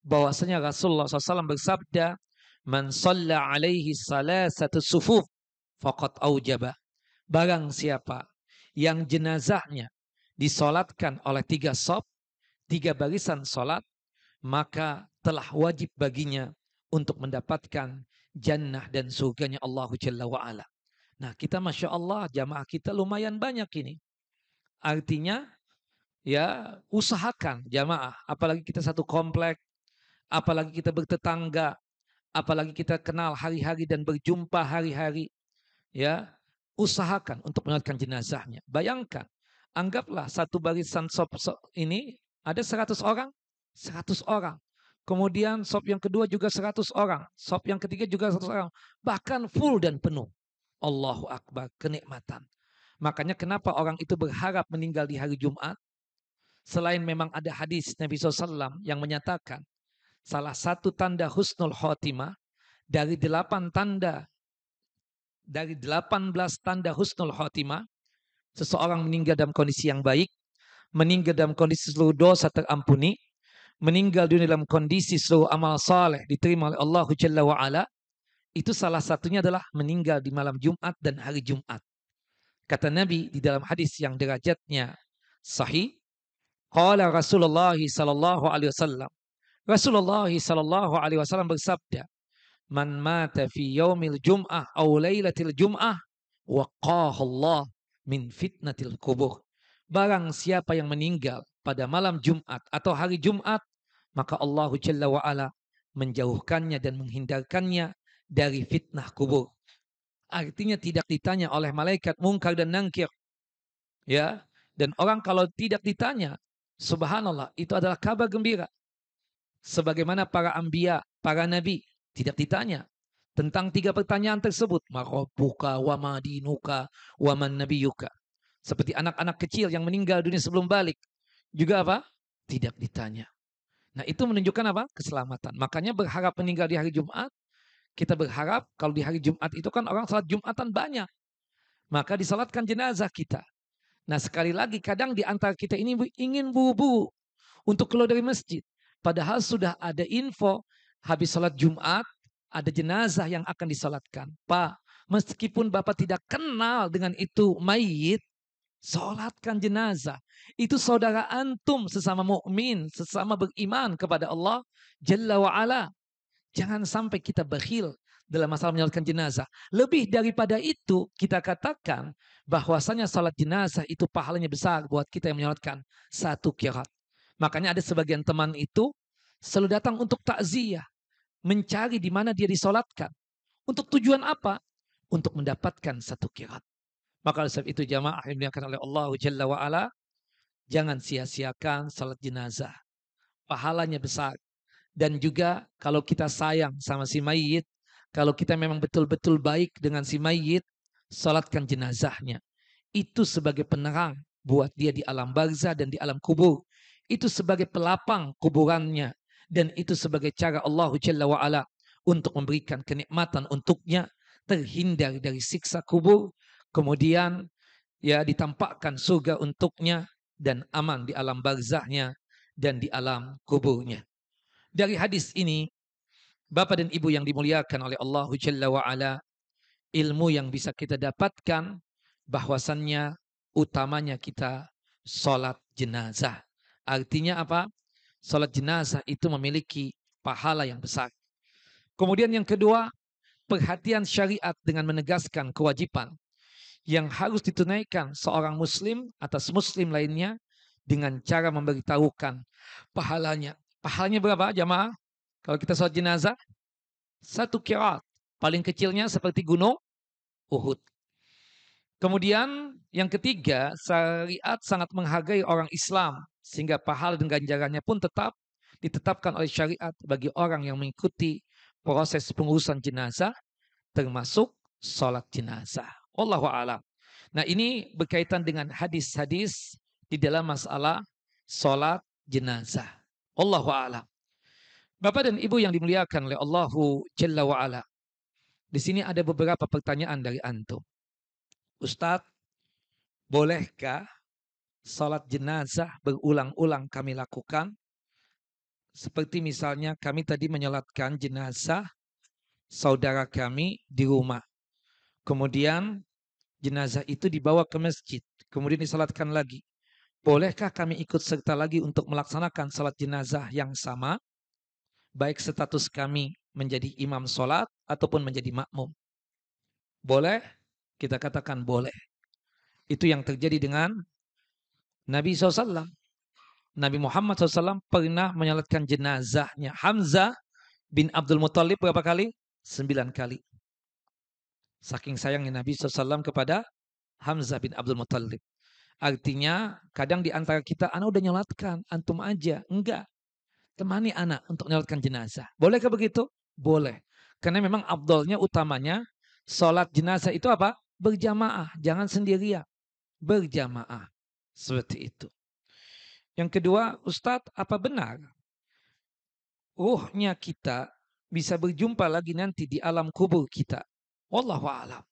bahwasanya Rasulullah SAW bersabda, man shalla alaihi salasatu sufuf faqad aujaba. Barang siapa yang jenazahnya disolatkan oleh 3 sop, 3 barisan solat, maka telah wajib baginya untuk mendapatkan jannah dan surganya Allah Jalla wa'ala. Nah kita Masya Allah jamaah kita lumayan banyak ini. Artinya ya usahakan jamaah. Apalagi kita satu komplek. Apalagi kita bertetangga. Apalagi kita kenal hari-hari dan berjumpa hari-hari. Ya, usahakan untuk menyolatkan jenazahnya. Bayangkan. Anggaplah satu barisan sop ini ada 100 orang. 100 orang. Kemudian sop yang kedua juga 100 orang. Sop yang ketiga juga 100 orang. Bahkan full dan penuh. Allahu Akbar. Kenikmatan. Makanya kenapa orang itu berharap meninggal di hari Jumat? Selain memang ada hadis Nabi SAW yang menyatakan salah satu tanda husnul khotimah dari 18 tanda husnul khotimah, seseorang meninggal dalam kondisi yang baik, meninggal dalam kondisi seluruh dosa terampuni, meninggal dunia dalam kondisi seluruh amal saleh diterima oleh Allah Jalla wa'ala, itu salah satunya adalah meninggal di malam Jumat dan hari Jumat. Kata Nabi di dalam hadis yang derajatnya sahih, qala Rasulullah sallallahu alaihi wasallam, Rasulullah sallallahu alaihi wasallam bersabda, man mata fi yaumil jum'ah aw lailatil jum'ah waqahu Allah min fitnatil kubur. Barang siapa yang meninggal pada malam Jumat atau hari Jumat, maka Allah Jalla wa'ala menjauhkannya dan menghindarkannya dari fitnah kubur. Artinya tidak ditanya oleh malaikat mungkar dan nangkir. Ya, dan orang kalau tidak ditanya, subhanallah, itu adalah kabar gembira. Sebagaimana para anbiya, para nabi tidak ditanya tentang 3 pertanyaan tersebut. Ma rabbuka wa ma dinuka wa man nabiyuka. Seperti anak-anak kecil yang meninggal dunia sebelum balik. Juga apa? Tidak ditanya. Nah itu menunjukkan apa? Keselamatan. Makanya berharap meninggal di hari Jumat. Kita berharap kalau di hari Jumat itu kan orang salat Jumatan banyak. Maka disalatkan jenazah kita. Nah sekali lagi kadang di antara kita ini ingin buru-buru untuk keluar dari masjid. Padahal sudah ada info habis salat Jumat ada jenazah yang akan disalatkan. Pak, meskipun Bapak tidak kenal dengan itu mayit, salatkan jenazah. Itu saudara antum sesama mukmin, sesama beriman kepada Allah Jalla wa'ala. Jangan sampai kita bakhil dalam masalah menyolatkan jenazah. Lebih daripada itu, kita katakan bahwasanya salat jenazah itu pahalanya besar buat kita yang menyolatkan 1 qiraat. Makanya ada sebagian teman itu selalu datang untuk takziah, mencari di mana dia disolatkan. Untuk tujuan apa? Untuk mendapatkan 1 qiraat. Maka oleh sebab itu jamaah yang dimuliakan oleh Allah Jalla wa'ala, jangan sia-siakan salat jenazah. Pahalanya besar. Dan juga kalau kita sayang sama si mayit, kalau kita memang betul-betul baik dengan si mayit, salatkan jenazahnya. Itu sebagai penerang buat dia di alam barzah dan di alam kubur. Itu sebagai pelapang kuburannya. Dan itu sebagai cara Allah Jalla wa'ala untuk memberikan kenikmatan untuknya, terhindar dari siksa kubur, kemudian ya ditampakkan surga untuknya, dan aman di alam barzahnya dan di alam kuburnya. Dari hadis ini, Bapak dan Ibu yang dimuliakan oleh Allah Jalla wa'ala, ilmu yang bisa kita dapatkan bahwasannya utamanya kita sholat jenazah. Artinya apa? Sholat jenazah itu memiliki pahala yang besar. Kemudian yang kedua, perhatian syariat dengan menegaskan kewajiban yang harus ditunaikan seorang muslim atas muslim lainnya dengan cara memberitahukan pahalanya. Pahalanya berapa jamaah? Kalau kita sholat jenazah, 1 qiraat. Paling kecilnya seperti gunung Uhud. Kemudian yang ketiga, syariat sangat menghargai orang Islam. Sehingga pahala dan ganjarannya pun tetap ditetapkan oleh syariat bagi orang yang mengikuti proses pengurusan jenazah, termasuk sholat jenazah. Wallahu a'lam. Nah, ini berkaitan dengan hadis-hadis di dalam masalah sholat jenazah. Wallahu a'lam. Bapak dan Ibu yang dimuliakan oleh Allahu Jalla wa'ala, di sini ada beberapa pertanyaan dari antum. Ustadz, bolehkah sholat jenazah berulang-ulang kami lakukan? Seperti misalnya kami tadi menyolatkan jenazah saudara kami di rumah. Kemudian jenazah itu dibawa ke masjid. Kemudian disalatkan lagi. Bolehkah kami ikut serta lagi untuk melaksanakan salat jenazah yang sama? Baik status kami menjadi imam sholat ataupun menjadi makmum. Boleh? Kita katakan boleh. Itu yang terjadi dengan Nabi SAW. Nabi Muhammad SAW pernah menyalatkan jenazahnya Hamzah bin Abdul Muttalib berapa kali? 9 kali. Saking sayangnya Nabi SAW kepada Hamzah bin Abdul Muttalib. Artinya kadang di antara kita, anak udah nyolatkan, antum aja. Enggak. Temani anak untuk nyolatkan jenazah. Bolehkah begitu? Boleh. Karena memang afdolnya utamanya sholat jenazah itu apa? Berjamaah. Jangan sendirian. Berjamaah. Seperti itu. Yang kedua, Ustadz, apa benar ruhnya kita bisa berjumpa lagi nanti di alam kubur kita? Wallahu a'lam.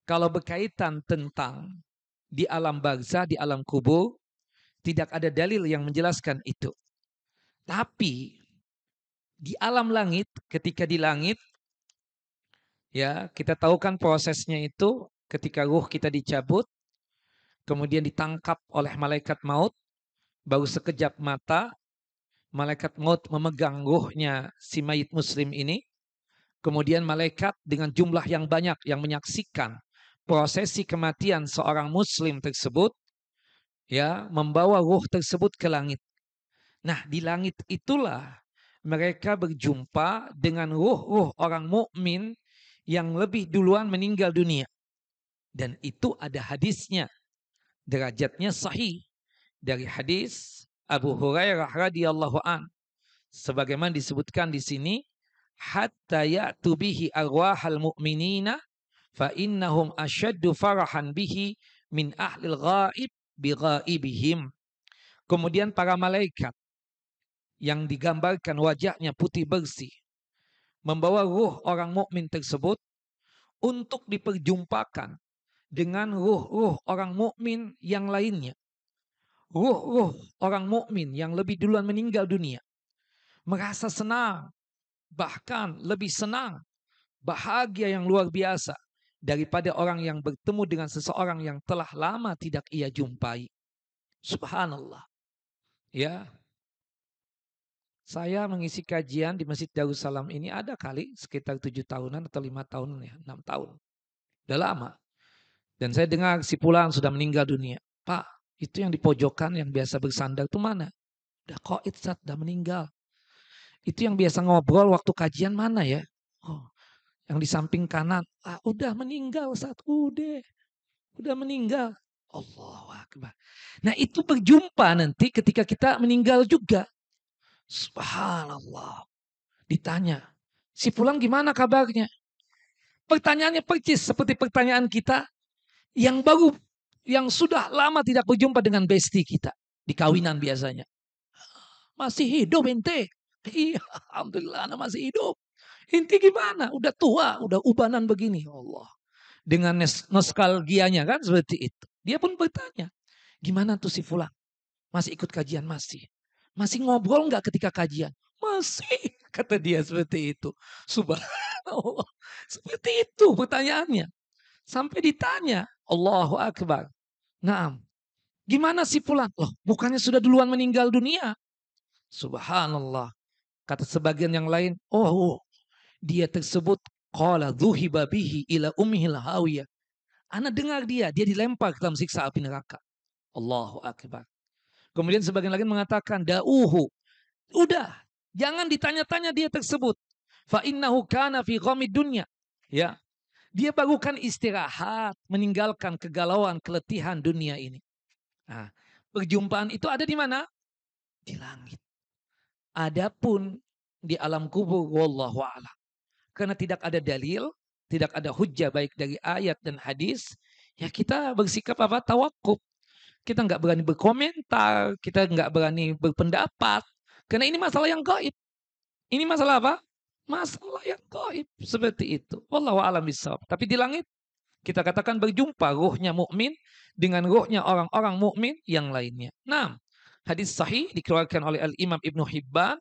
Kalau berkaitan tentang di alam barzah, di alam kubur, tidak ada dalil yang menjelaskan itu. Tapi di alam langit, ketika di langit, ya kita tahu kan prosesnya itu ketika ruh kita dicabut, kemudian ditangkap oleh malaikat maut, baru sekejap mata, malaikat maut memegang ruhnya si mayit muslim ini, kemudian malaikat dengan jumlah yang banyak yang menyaksikan prosesi kematian seorang muslim tersebut, ya membawa ruh tersebut ke langit. Nah, di langit itulah mereka berjumpa dengan ruh-ruh orang mukmin yang lebih duluan meninggal dunia. Dan itu ada hadisnya. Derajatnya sahih dari hadis Abu Hurairah radhiyallahu an. Sebagaimana disebutkan di sini, hatta ya'tu bihi arwahal mu'minina fa innahum ashaddu farahan bihi min ahlil ghaib bi ghaibihim. Kemudian para malaikat yang digambarkan wajahnya putih bersih membawa ruh orang mukmin tersebut untuk diperjumpakan dengan ruh-ruh orang mukmin yang lainnya. Ruh-ruh orang mukmin yang lebih duluan meninggal dunia merasa senang, bahkan lebih senang, bahagia yang luar biasa daripada orang yang bertemu dengan seseorang yang telah lama tidak ia jumpai. Subhanallah. Ya. Saya mengisi kajian di Masjid Darussalam ini ada kali sekitar 7 tahunan atau 5 tahun ya, 6 tahun. Udah lama. Dan saya dengar si Fulan sudah meninggal dunia. Pak, itu yang di pojokan yang biasa bersandar itu mana? Udah qaid Ustaz, udah meninggal. Itu yang biasa ngobrol waktu kajian mana ya? Oh, yang di samping kanan. Ah, udah meninggal Ustaz, udah meninggal. Allahu Akbar. Nah, itu berjumpa nanti ketika kita meninggal juga. Subhanallah. Ditanya, si Fulan gimana kabarnya? Pertanyaannya percis seperti pertanyaan kita yang baru, yang sudah lama tidak berjumpa dengan bestie kita di kawinan biasanya. Masih hidup ente? Iya, alhamdulillah anak masih hidup. Ente gimana? Udah tua, udah ubanan begini. Allah. Dengan nostalgianya kan seperti itu. Dia pun bertanya, gimana tuh si Fulan? Masih ikut kajian? Masih. Masih ngobrol nggak ketika kajian? Masih, kata dia seperti itu. Subhanallah. Seperti itu pertanyaannya. Sampai ditanya, Allahu Akbar. Naam. Gimana si Fulan? Loh, bukannya sudah duluan meninggal dunia? Subhanallah. Kata sebagian yang lain, oh, dia tersebut qala dhuhiba bihi ila ummihil hawiyah. Ana dengar dia dilempar ke dalam siksa api neraka. Allahu Akbar. Kemudian sebagian lagi mengatakan, da'uhu. Udah, jangan ditanya-tanya dia tersebut. Fa innahu kana fi ghamid dunya. Ya. Dia barukan istirahat, meninggalkan kegalauan, keletihan dunia ini. Nah, perjumpaan itu ada di mana? Di langit. Adapun di alam kubur, wallahu a'lam. Karena tidak ada dalil, tidak ada hujjah baik dari ayat dan hadis, ya kita bersikap apa? Tawakuf. Kita nggak berani berkomentar, kita nggak berani berpendapat. Karena ini masalah yang gaib. Ini masalah apa? Masalah yang gaib. Seperti itu. Wallahu a'lam bishawab. Tapi di langit kita katakan berjumpa ruhnya mukmin dengan ruhnya orang-orang mukmin yang lainnya. Nah, hadis sahih dikeluarkan oleh Al-Imam Ibnu Hibban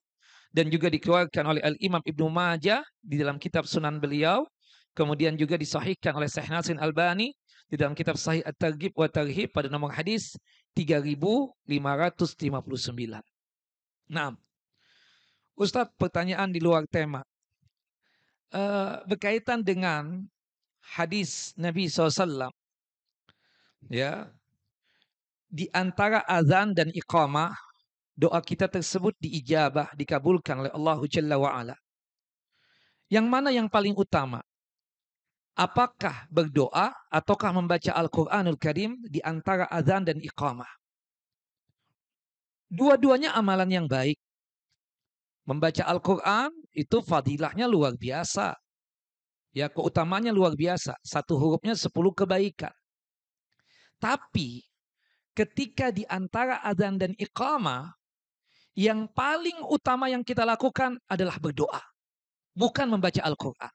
dan juga dikeluarkan oleh Al-Imam Ibnu Majah di dalam kitab Sunan beliau. Kemudian juga disahihkan oleh Syekh Nasir Albani di dalam kitab Sahih At-Targhib wa Tarhib pada nomor hadis 3559. Nah, Ustadz, pertanyaan di luar tema. Berkaitan dengan hadis Nabi SAW, ya, di antara azan dan iqamah, doa kita tersebut diijabah, dikabulkan oleh Allah Jalla wa'ala. Yang mana yang paling utama? Apakah berdoa ataukah membaca Al-Quranul Karim di antara azan dan iqamah? Dua-duanya amalan yang baik. Membaca Al-Quran itu fadilahnya luar biasa. Ya, keutamanya luar biasa. Satu hurufnya 10 kebaikan. Tapi ketika di antara azan dan iqamah, yang paling utama yang kita lakukan adalah berdoa. Bukan membaca Al-Quran.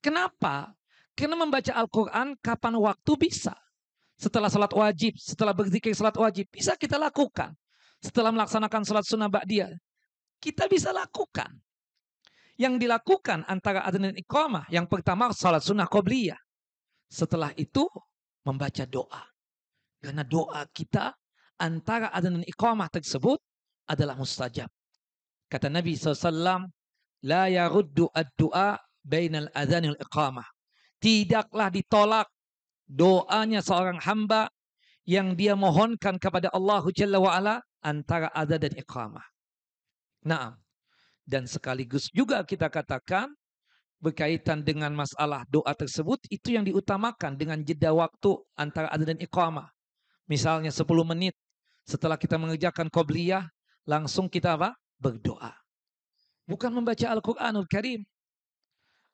Kenapa? Karena membaca Al-Quran kapan waktu bisa. Setelah salat wajib, setelah berzikir salat wajib, bisa kita lakukan. Setelah melaksanakan salat sunnah ba'diyah, kita bisa lakukan. Yang dilakukan antara adzan dan iqamah, yang pertama salat sunnah qobliyah. Setelah itu membaca doa. Karena doa kita antara adzan dan iqamah tersebut adalah mustajab. Kata Nabi SAW, la yaruddu ad-du'a bainal adzan wal iqamah. Tidaklah ditolak doanya seorang hamba yang dia mohonkan kepada Allah Jalla wa'ala antara adzan dan iqamah. Nah, dan sekaligus juga kita katakan berkaitan dengan masalah doa tersebut, itu yang diutamakan dengan jeda waktu antara adzan dan iqamah. Misalnya 10 menit setelah kita mengerjakan qobliyah, langsung kita apa? Berdoa. Bukan membaca Al-Quranul Karim.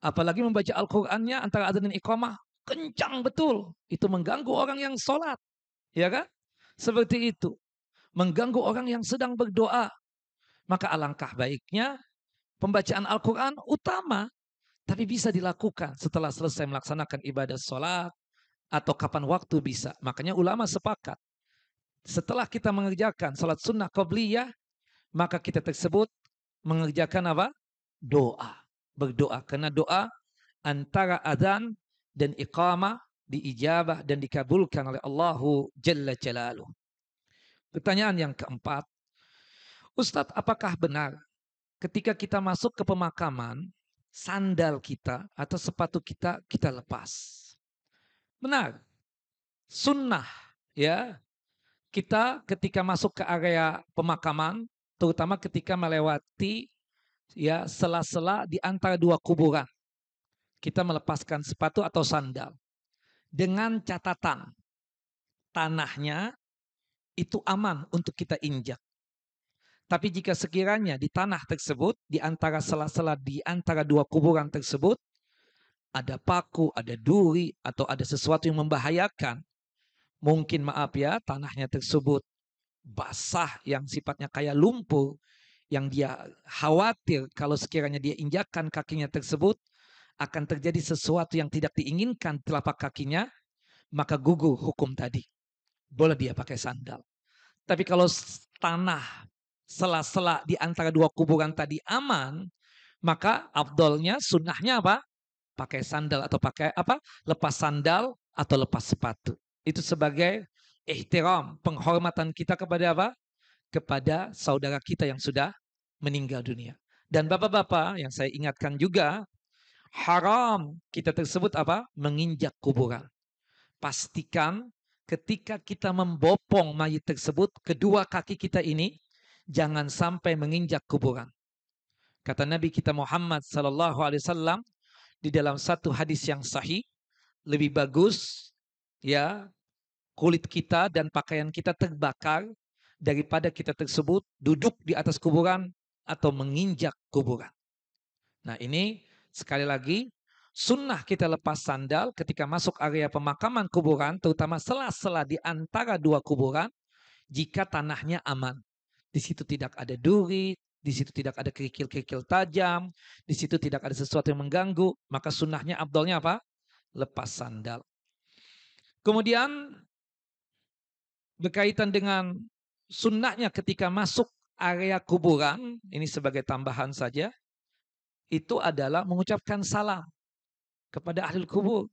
Apalagi membaca Al-Qurannya antara adzan dan iqamah, kencang betul. Itu mengganggu orang yang sholat. Ya kan? Seperti itu. Mengganggu orang yang sedang berdoa. Maka alangkah baiknya pembacaan Al-Quran utama. Tapi bisa dilakukan setelah selesai melaksanakan ibadah sholat. Atau kapan waktu bisa. Makanya ulama sepakat. Setelah kita mengerjakan sholat sunnah qobliyah, maka kita tersebut mengerjakan apa? Doa. Berdoa. Karena doa antara adzan dan iqamah diijabah dan dikabulkan oleh Allahu Jalla Jalaluh. Pertanyaan yang keempat. Ustadz, apakah benar ketika kita masuk ke pemakaman, sandal kita atau sepatu kita kita lepas. Benar. Sunnah ya. Kita ketika masuk ke area pemakaman, terutama ketika melewati ya sela-sela di antara dua kuburan, kita melepaskan sepatu atau sandal dengan catatan tanahnya itu aman untuk kita injak. Tapi jika sekiranya di tanah tersebut, di antara sela-sela di antara dua kuburan tersebut, ada paku, ada duri, atau ada sesuatu yang membahayakan, mungkin maaf ya, tanahnya tersebut basah yang sifatnya kayak lumpur, yang dia khawatir kalau sekiranya dia injakan kakinya tersebut, akan terjadi sesuatu yang tidak diinginkan telapak kakinya, maka gugur hukum tadi. Boleh dia pakai sandal. Tapi kalau tanah sela-sela di antara dua kuburan tadi aman, maka afdolnya, sunnahnya apa? Pakai sandal atau pakai apa? Lepas sandal atau lepas sepatu. Itu sebagai ihtiram, penghormatan kita kepada apa? Kepada saudara kita yang sudah meninggal dunia. Dan bapak-bapak yang saya ingatkan juga, haram kita tersebut apa? Menginjak kuburan. Pastikan ketika kita membopong mayit tersebut, kedua kaki kita ini jangan sampai menginjak kuburan. Kata Nabi kita Muhammad sallallahu alaihi wasallam di dalam satu hadis yang sahih, lebih bagus ya kulit kita dan pakaian kita terbakar daripada kita tersebut duduk di atas kuburan atau menginjak kuburan. Nah, ini sekali lagi sunnah kita lepas sandal ketika masuk area pemakaman kuburan, terutama sela-sela di antara dua kuburan, jika tanahnya aman. Di situ tidak ada duri, di situ tidak ada kerikil-kerikil tajam, di situ tidak ada sesuatu yang mengganggu, maka sunnahnya afdalnya apa? Lepas sandal. Kemudian berkaitan dengan sunnahnya ketika masuk area kuburan, ini sebagai tambahan saja, itu adalah mengucapkan salam kepada ahli kubur.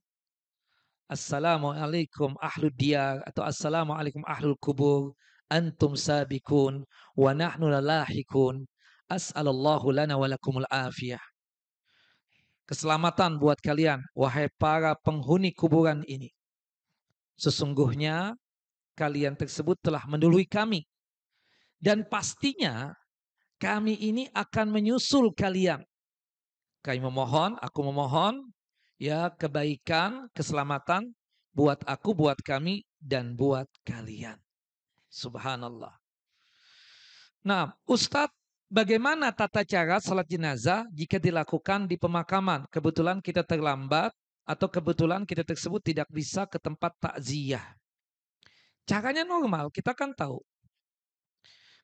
Assalamualaikum ahlud diyar atau assalamualaikum ahlul kubur. Antum sabikun wa nahnu lalahikun. As'alallahu lana wa lakumul afiyah. Keselamatan buat kalian, wahai para penghuni kuburan ini. Sesungguhnya kalian tersebut telah mendahului kami. Dan pastinya kami ini akan menyusul kalian. Kami memohon, aku memohon ya kebaikan, keselamatan buat aku, buat kami, dan buat kalian. Subhanallah. Nah, Ustadz, bagaimana tata cara salat jenazah jika dilakukan di pemakaman? Kebetulan kita terlambat atau kebetulan kita tersebut tidak bisa ke tempat takziah. Caranya normal, kita kan tahu.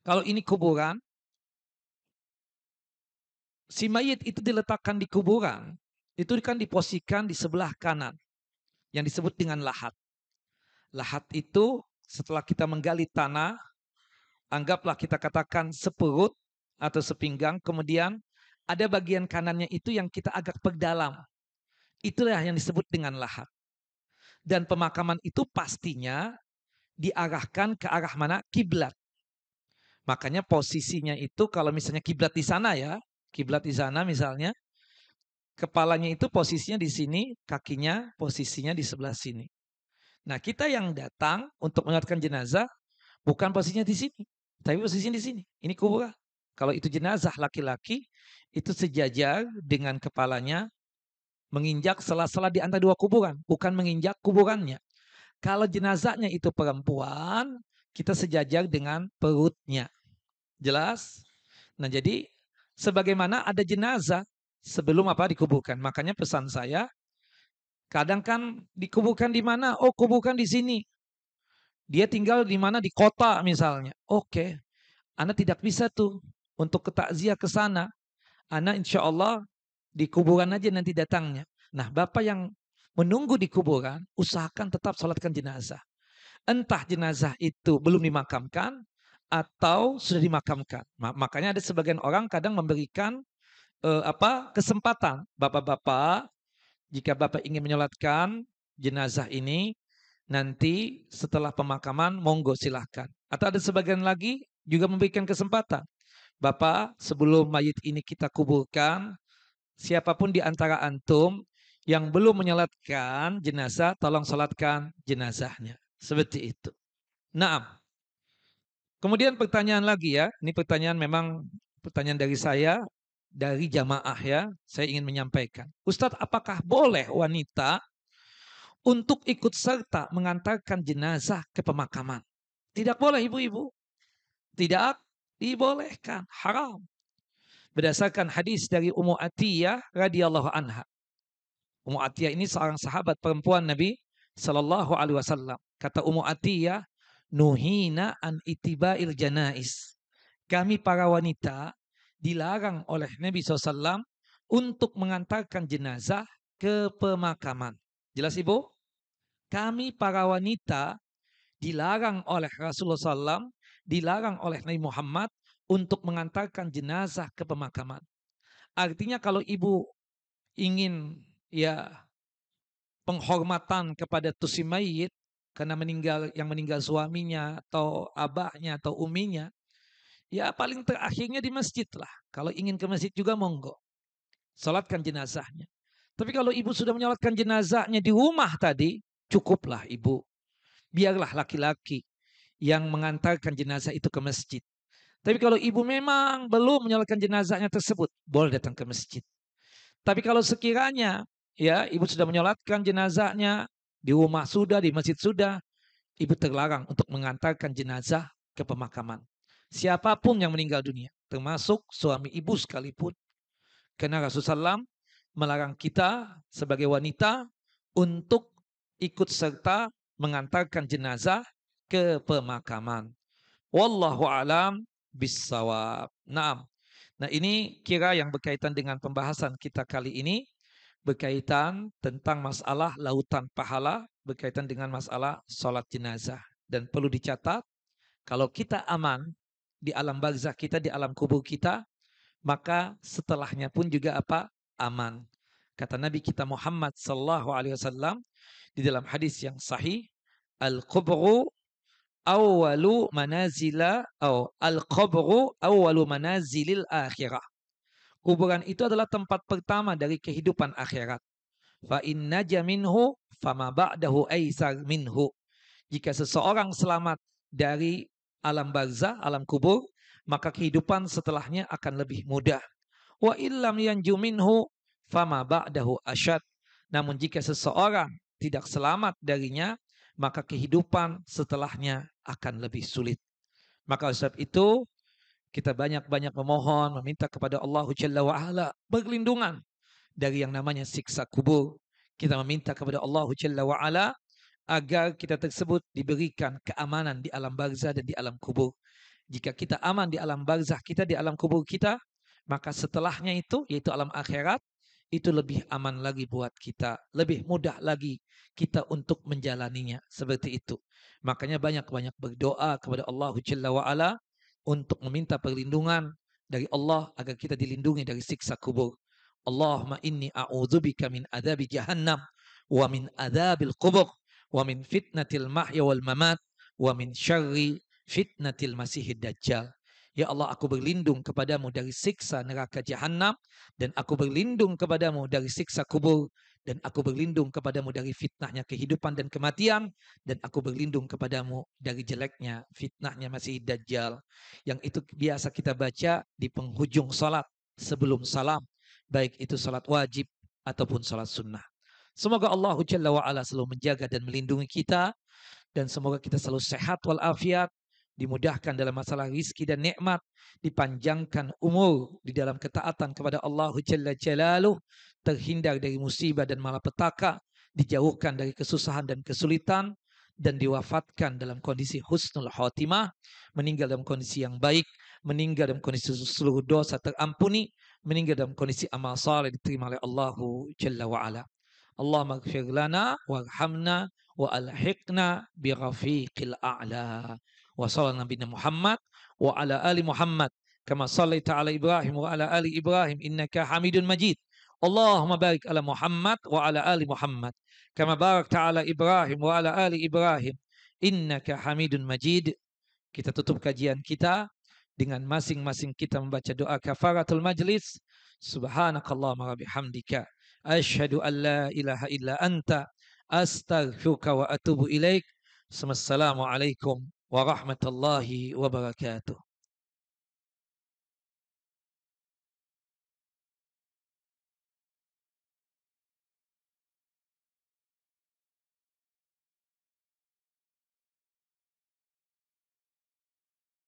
Kalau ini kuburan, si mayit itu diletakkan di kuburan, itu kan diposisikan di sebelah kanan, yang disebut dengan lahat. Lahat itu setelah kita menggali tanah, anggaplah kita katakan seperut atau sepinggang, kemudian ada bagian kanannya itu yang kita agak perdalam. Itulah yang disebut dengan lahat. Dan pemakaman itu pastinya diarahkan ke arah mana? Kiblat. Makanya posisinya itu kalau misalnya kiblat di sana ya, kiblat di sana misalnya, kepalanya itu posisinya di sini, kakinya posisinya di sebelah sini. Nah, kita yang datang untuk menyolatkan jenazah bukan posisinya di sini, tapi posisinya di sini. Ini kuburan. Kalau itu jenazah laki-laki, itu sejajar dengan kepalanya menginjak sela-sela di antara dua kuburan, bukan menginjak kuburannya. Kalau jenazahnya itu perempuan, kita sejajar dengan perutnya. Jelas? Nah, jadi sebagaimana ada jenazah sebelum apa dikuburkan. Makanya pesan saya, kadang kan dikuburkan di mana? Oh, kuburkan di sini. Dia tinggal di mana? Di kota misalnya. Oke. Anda tidak bisa tuh untuk ke takziah ke sana. Anda insya Allah di kuburan aja nanti datangnya. Nah, Bapak yang menunggu di kuburan, usahakan tetap salatkan jenazah. Entah jenazah itu belum dimakamkan atau sudah dimakamkan. Makanya ada sebagian orang kadang memberikan kesempatan, bapak-bapak, jika Bapak ingin menyolatkan jenazah ini, nanti setelah pemakaman, monggo silahkan. Atau ada sebagian lagi juga memberikan kesempatan. Bapak, sebelum mayit ini kita kuburkan, siapapun di antara antum yang belum menyolatkan jenazah, tolong solatkan jenazahnya. Seperti itu. Nah, kemudian pertanyaan lagi ya. Ini pertanyaan memang pertanyaan dari saya, dari jamaah ya. Saya ingin menyampaikan. Ustadz, apakah boleh wanita untuk ikut serta mengantarkan jenazah ke pemakaman? Tidak boleh ibu-ibu. Tidak dibolehkan. Haram. Berdasarkan hadis dari Ummu Atiyah radhiyallahu anha. Ummu Atiyah ini seorang sahabat perempuan Nabi Sallallahu Alaihi Wasallam. Kata Ummu Atiyah, nuhina an itiba'il janais. Kami para wanita dilarang oleh Nabi SAW untuk mengantarkan jenazah ke pemakaman. Jelas Ibu? Kami para wanita dilarang oleh Rasulullah SAW, dilarang oleh Nabi Muhammad untuk mengantarkan jenazah ke pemakaman. Artinya kalau Ibu ingin ya penghormatan kepada tusi mayit karena meninggal suaminya atau abahnya atau uminya, ya paling terakhirnya di masjid lah. Kalau ingin ke masjid juga monggo. Salatkan jenazahnya. Tapi kalau ibu sudah menyolatkan jenazahnya di rumah tadi, cukuplah ibu. Biarlah laki-laki yang mengantarkan jenazah itu ke masjid. Tapi kalau ibu memang belum menyolatkan jenazahnya tersebut, boleh datang ke masjid. Tapi kalau sekiranya ya ibu sudah menyolatkan jenazahnya di rumah sudah, di masjid sudah, ibu terlarang untuk mengantarkan jenazah ke pemakaman. Siapapun yang meninggal dunia, termasuk suami ibu sekalipun. Karena Rasulullah SAW melarang kita sebagai wanita untuk ikut serta mengantarkan jenazah ke pemakaman. Wallahu alam bissawab. Naam. Nah, ini kira yang berkaitan dengan pembahasan kita kali ini, berkaitan tentang masalah lautan pahala, berkaitan dengan masalah sholat jenazah. Dan perlu dicatat, kalau kita aman di alam barzah kita, di alam kubur kita, maka setelahnya pun juga apa? Aman. Kata Nabi kita Muhammad sallallahu alaihi wasallam di dalam hadis yang sahih, al-qabru awwalu manazila atau al-qabru awwalu manazilil akhirah. Kuburan itu adalah tempat pertama dari kehidupan akhirat. Fa inna jaminhu fama ba'dahu aisar minhu. Jika seseorang selamat dari alam barzah, alam kubur, maka kehidupan setelahnya akan lebih mudah. Wa illam yanju minhu fama ba'dahu asyad. Namun jika seseorang tidak selamat darinya, maka kehidupan setelahnya akan lebih sulit. Maka sebab itu kita banyak-banyak memohon, meminta kepada Allah Jalla wa'ala berlindungan dari yang namanya siksa kubur. Kita meminta kepada Allah Jalla wa'ala agar kita tersebut diberikan keamanan di alam barzah dan di alam kubur. Jika kita aman di alam barzah kita, di alam kubur kita, maka setelahnya itu, yaitu alam akhirat, itu lebih aman lagi buat kita. Lebih mudah lagi kita untuk menjalaninya. Seperti itu. Makanya banyak-banyak berdoa kepada Allah Jalla wa'ala untuk meminta perlindungan dari Allah agar kita dilindungi dari siksa kubur. Allahumma inni a'udzubika min adzabi jahannam wa min adzabil qubur wa min fitnatil mahya wal mamat wa min syarri fitnatil masihid dajjal. Ya Allah, aku berlindung kepadamu dari siksa neraka jahanam, dan aku berlindung kepadamu dari siksa kubur, dan aku berlindung kepadamu dari fitnahnya kehidupan dan kematian, dan aku berlindung kepadamu dari jeleknya fitnahnya masih dajjal. Yang itu biasa kita baca di penghujung salat sebelum salam, baik itu salat wajib ataupun salat sunnah. Semoga Allah Jalla wa'ala selalu menjaga dan melindungi kita, dan semoga kita selalu sehat walafiat, dimudahkan dalam masalah rizki dan nikmat, dipanjangkan umur di dalam ketaatan kepada Allah Jalla Jalaluh, terhindar dari musibah dan malapetaka, dijauhkan dari kesusahan dan kesulitan, dan diwafatkan dalam kondisi husnul khotimah, meninggal dalam kondisi yang baik, meninggal dalam kondisi seluruh dosa terampuni, meninggal dalam kondisi amal saleh diterima oleh Allah Jalla wa'ala. Allahumma ighfir lana warhamna wa alhiqna bi rafiqil a'la. Wa sallallahu nabiyina Muhammad wa ala ali Muhammad kama sallaita ala Ibrahim wa ala ali Ibrahim innaka Hamidun Majid. Allahumma barik ala Muhammad wa ala ali Muhammad kama barakta ala Ibrahim wa ala ali Ibrahim innaka Hamidun Majid. Kita tutup kajian kita dengan masing-masing kita membaca doa kafaratul majlis. Subhanakallahumma wa bihamdika asyhadu an la ilaha illa anta astaghfiruka wa atubu ilaik. Wassalamualaikum warahmatullahi wabarakatuh.